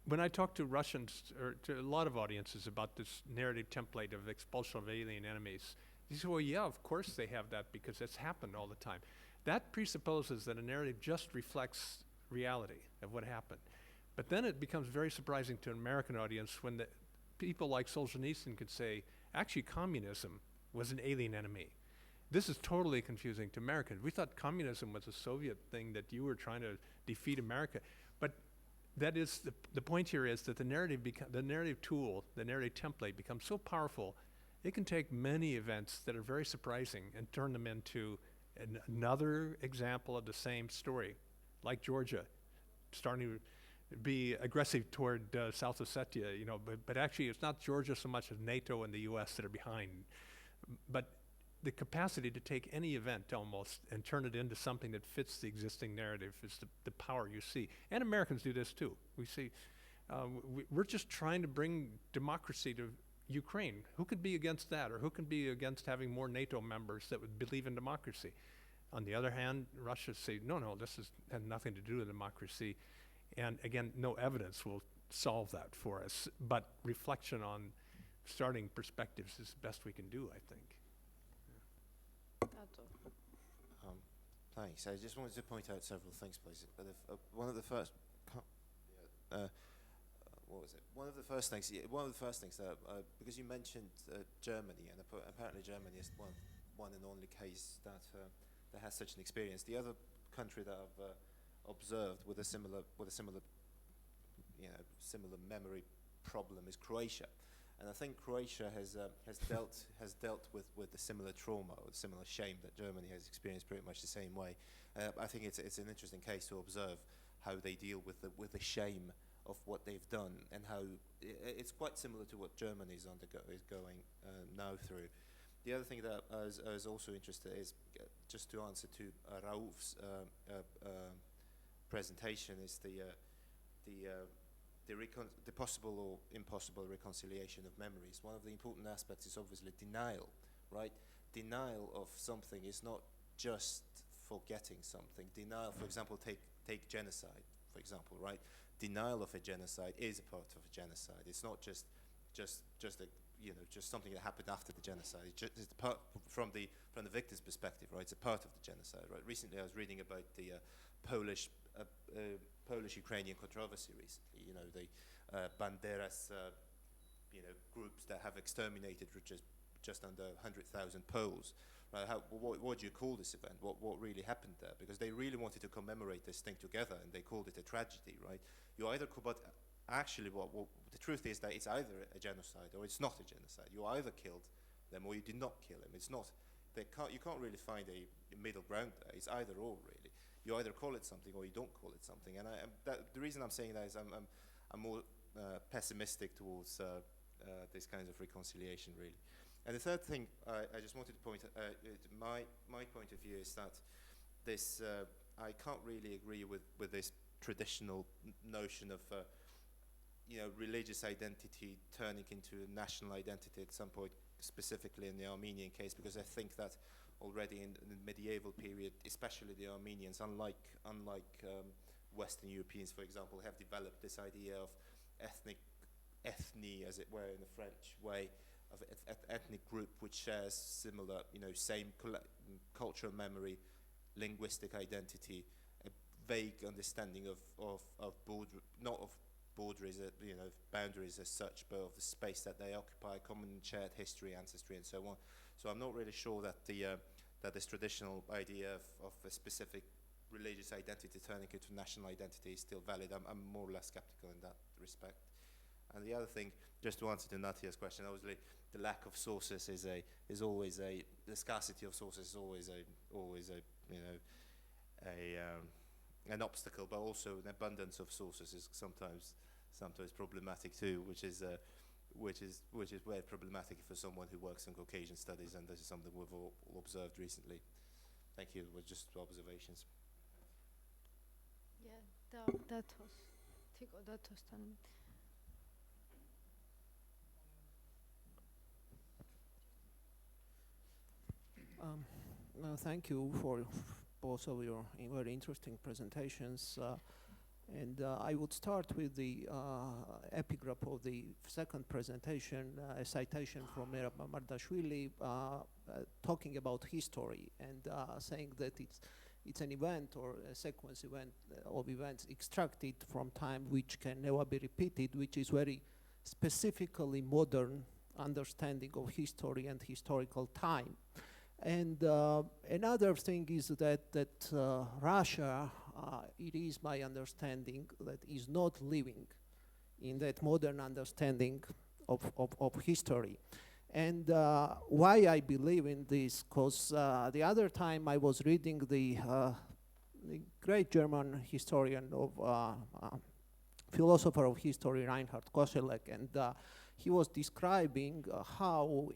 when I talk to Russians, or to a lot of audiences, about this narrative template of expulsion of alien enemies, they say, well, yeah, of course they have that, because that's happened all the time. That presupposes that a narrative just reflects reality of what happened. But then it becomes very surprising to an American audience when the people like Solzhenitsyn could say, actually communism was an alien enemy. This is totally confusing to Americans. We thought communism was a Soviet thing, that you were trying to defeat America. But that is, the point here is that the narrative tool, the narrative template becomes so powerful, it can take many events that are very surprising and turn them into another example of the same story, like Georgia starting to be aggressive toward South Ossetia, but actually it's not Georgia so much as NATO and the US that are behind. But the capacity to take any event almost and turn it into something that fits the existing narrative is the power you see. And Americans do this too. We see, we're just trying to bring democracy to Ukraine. Who could be against that? Or who can be against having more NATO members that would believe in democracy? On the other hand, Russia say, no, this has nothing to do with democracy. And again, no evidence will solve that for us. But reflection on starting perspectives is the best we can do, I think. Thanks. I just wanted to point out several things, please. One of the first, what was it? One of the first things that, because you mentioned Germany, and apparently Germany is one and only case that has such an experience. The other country that I've observed with a similar memory problem is Croatia, and I think Croatia has dealt with a similar trauma or similar shame that Germany has experienced pretty much the same way. I think it's an interesting case to observe how they deal with the shame of what they've done, and how it's quite similar to what Germany is going now through. The other thing that I was also interested is, just to answer to Rauf's presentation, is the possible or impossible reconciliation of memories. One of the important aspects is obviously denial, right? Denial of something is not just forgetting something. Denial, for example, take genocide, for example, right? Denial of a genocide is a part of a genocide. It's not just something that happened after the genocide. It's a part from the victim's perspective, right? It's a part of the genocide, right? Recently, I was reading about the Polish-Ukrainian controversy recently. The Banderas, groups that have exterminated just under 100,000 Poles. Right? What do you call this event? What really happened there? Because they really wanted to commemorate this thing together, and they called it a tragedy, right? You either actually what the truth is that it's either a genocide or it's not a genocide. You either killed them or you did not kill them. It's not, you can't really find a middle ground there. It's either or, really. You either call it something or you don't call it something. And the reason I'm saying that is I'm more pessimistic towards these kinds of reconciliation, really. And the third thing I just wanted to point my point of view is that this I can't really agree with this traditional notion of religious identity turning into a national identity at some point, specifically in the Armenian case, because I think that already in the medieval period, especially the Armenians, unlike Western Europeans, for example, have developed this idea of ethnie, as it were, in the French way, of ethnic group which shares similar, same cultural memory, linguistic identity, a vague understanding of not of boundaries, boundaries as such, but of the space that they occupy, common shared history, ancestry, and so on. So I'm not really sure that that this traditional idea of a specific religious identity turning into national identity is still valid. I'm more or less skeptical in that respect. And the other thing, just to answer to Natia's question, obviously the lack of sources is always the scarcity of sources is always an obstacle, but also an abundance of sources is sometimes problematic too, which is very problematic for someone who works in Caucasian studies, and this is something we've all observed recently. Thank you. With just observations. Yeah, that was Thank you for both of your very interesting presentations. And I would start with the epigraph of the second presentation, a citation from Mardashvili, talking about history and saying that it's an event or a sequence of events extracted from time which can never be repeated, which is very specifically modern understanding of history and historical time. And another thing is that Russia, it is my understanding, that is not living in that modern understanding of history. And why I believe in this, because the other time I was reading the great German historian philosopher of history, Reinhard Koselleck, and he was describing how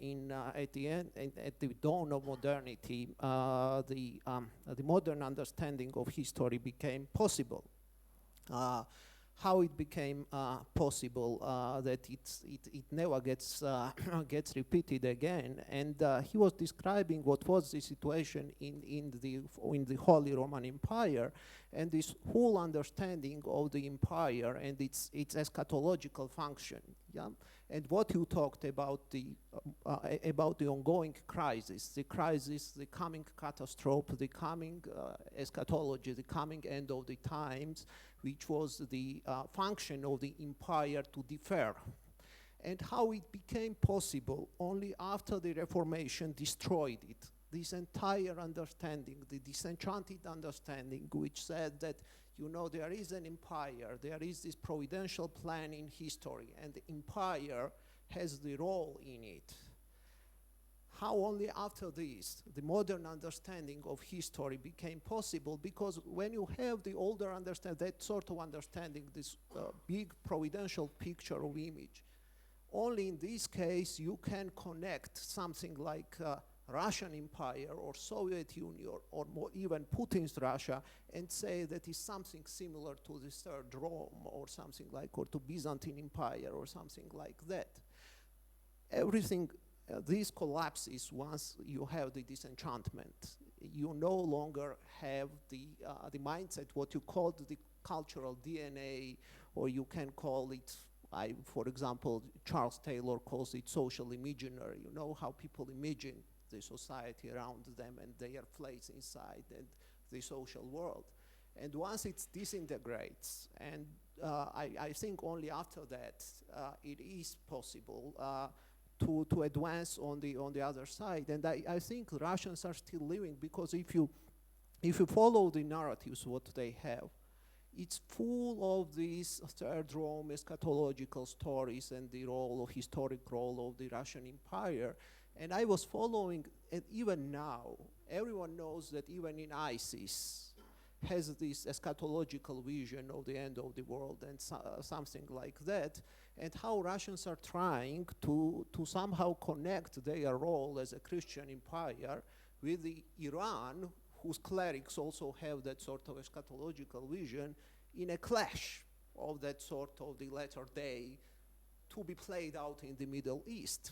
at the dawn of modernity, the modern understanding of history became possible. How it became possible that it never gets repeated again, and he was describing what was the situation in the Holy Roman Empire, and this whole understanding of the empire and its eschatological function. Yeah. And what you talked about the ongoing crisis, the coming catastrophe, the coming eschatology, the coming end of the times, which was the function of the empire to defer, and how it became possible only after the Reformation destroyed it. This entire understanding, the disenchanted understanding, which said that there is an empire, there is this providential plan in history, and the empire has the role in it. How only after this, the modern understanding of history became possible, because when you have the older understanding, that sort of understanding, this big providential picture of image, only in this case you can connect something like Russian Empire or Soviet Union or more even Putin's Russia and say that is something similar to the Third Rome or something like, or to Byzantine Empire or something like that. Everything, this collapses once you have the disenchantment. You no longer have the mindset, what you called the cultural DNA, or you can call it, for example, Charles Taylor calls it social imaginary. You know how people imagine the society around them and their place inside and the social world. And once it disintegrates, and I think only after that it is possible to advance on the other side. And I think Russians are still living, because if you follow the narratives what they have, it's full of these Third Rome eschatological stories and the historic role of the Russian Empire. And I was following, and even now, everyone knows that even in ISIS has this eschatological vision of the end of the world and something like that, and how Russians are trying to somehow connect their role as a Christian empire with the Iran, whose clerics also have that sort of eschatological vision, in a clash of that sort of the latter day to be played out in the Middle East.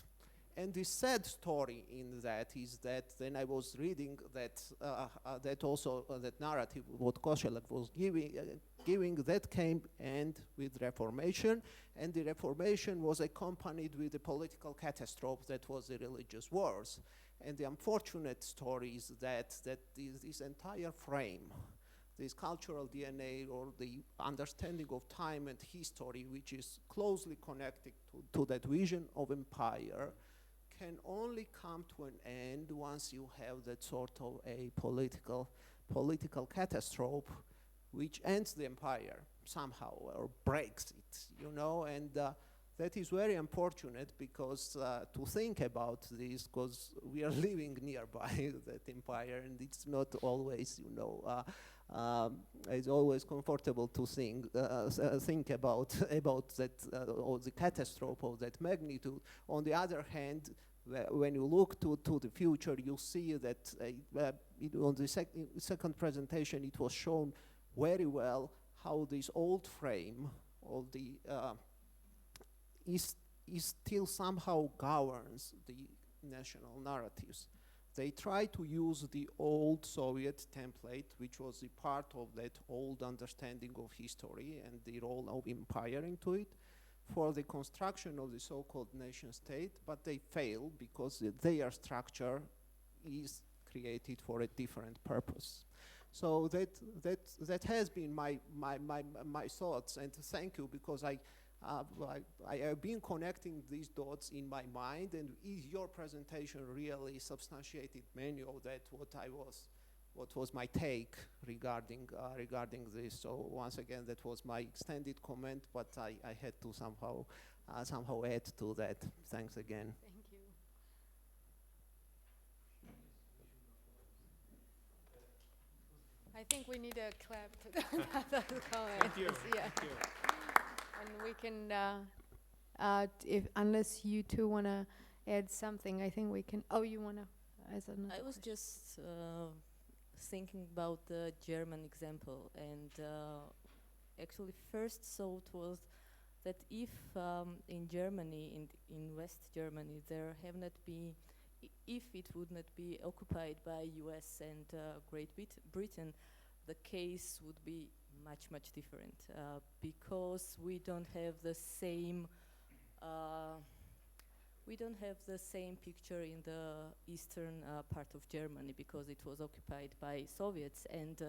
And the sad story in that is that then I was reading that that narrative what Koselleck was giving that came and with Reformation, and the Reformation was accompanied with a political catastrophe that was the religious wars. And the unfortunate story is that this entire frame, this cultural DNA or the understanding of time and history, which is closely connected to that vision of empire, can only come to an end once you have that sort of a political catastrophe which ends the empire somehow or breaks it, and that is very unfortunate because to think about this, because we are living nearby that empire, and it's not always, it's always comfortable to think about that or the catastrophe of that magnitude. On the other hand, when you look to the future, you see that on the second presentation, it was shown very well how this old frame of the is still somehow governs the national narratives. They try to use the old Soviet template, which was a part of that old understanding of history and the role of empire into it, for the construction of the so-called nation state, but they fail because their structure is created for a different purpose. So that has been my thoughts, and thank you, because I have been connecting these dots in my mind, and your presentation really substantiated many of that. What was my take regarding this? So once again, that was my extended comment, but I had to somehow add to that. Thanks again. Thank you. I think we need a clap to that comment. Thank you. Yeah. Thank you. And we can, unless you two want to add something, I think we can. Oh, you want to? I was just thinking about the German example, and actually first thought was that if in Germany, in West Germany, there have not been, if it would not be occupied by US and Great Britain, the case would be much different, because we don't have the same picture in the eastern part of Germany, because it was occupied by Soviets, and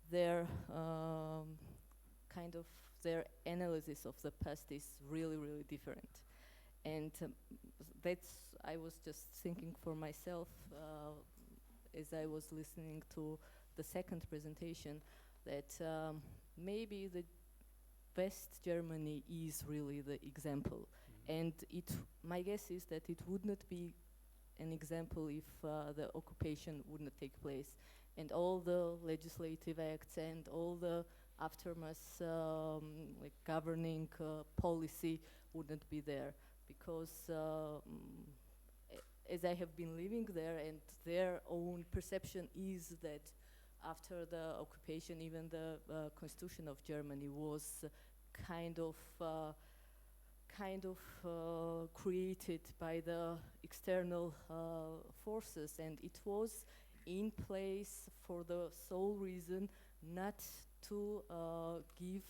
their their analysis of the past is really different. And I was just thinking for myself as I was listening to the second presentation, that maybe the West Germany is really the example. And my guess is that it would not be an example if the occupation would not take place, and all the legislative acts and all the aftermath, like governing policy, would not be there, because as I have been living there, and their own perception is that after the occupation, even the constitution of Germany was kind of created by the external forces, and it was in place for the sole reason not to give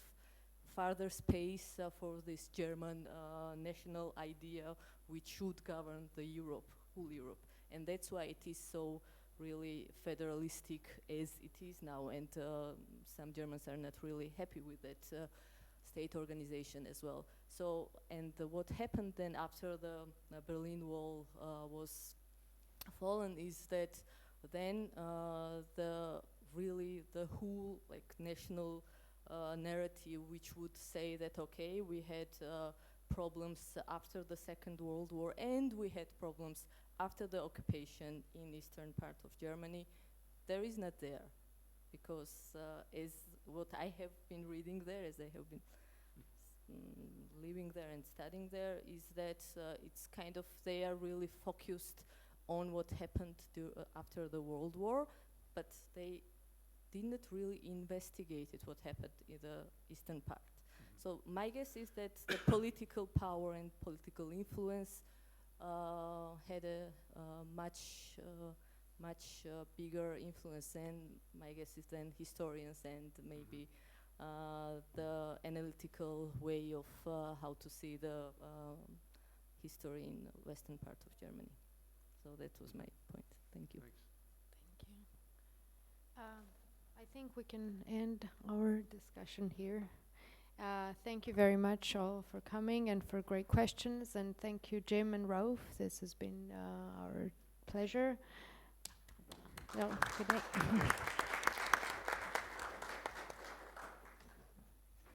further space for this German national idea which should govern the whole Europe. And that's why it is so really federalistic as it is now, and some Germans are not really happy with that state organization as well. So, and what happened then after the Berlin Wall was fallen is that then the whole national narrative which would say that, okay, we had problems after the Second World War and we had problems after the occupation in eastern part of Germany. There is not there, because as what I have been reading there, as I have been living there and studying there, is that it's kind of, they are really focused on what happened after the World War, but they didn't really investigate it, what happened in the eastern part. So my guess is that the political power and political influence had a much bigger influence than, my guess is, than historians and maybe the analytical way of how to see the history in western part of Germany. So that was my point. Thank you. Thanks. Thank you. I think we can end our discussion here. Thank you very much all for coming and for great questions, and thank you, Jim and Rauf. This has been our pleasure. No, good night.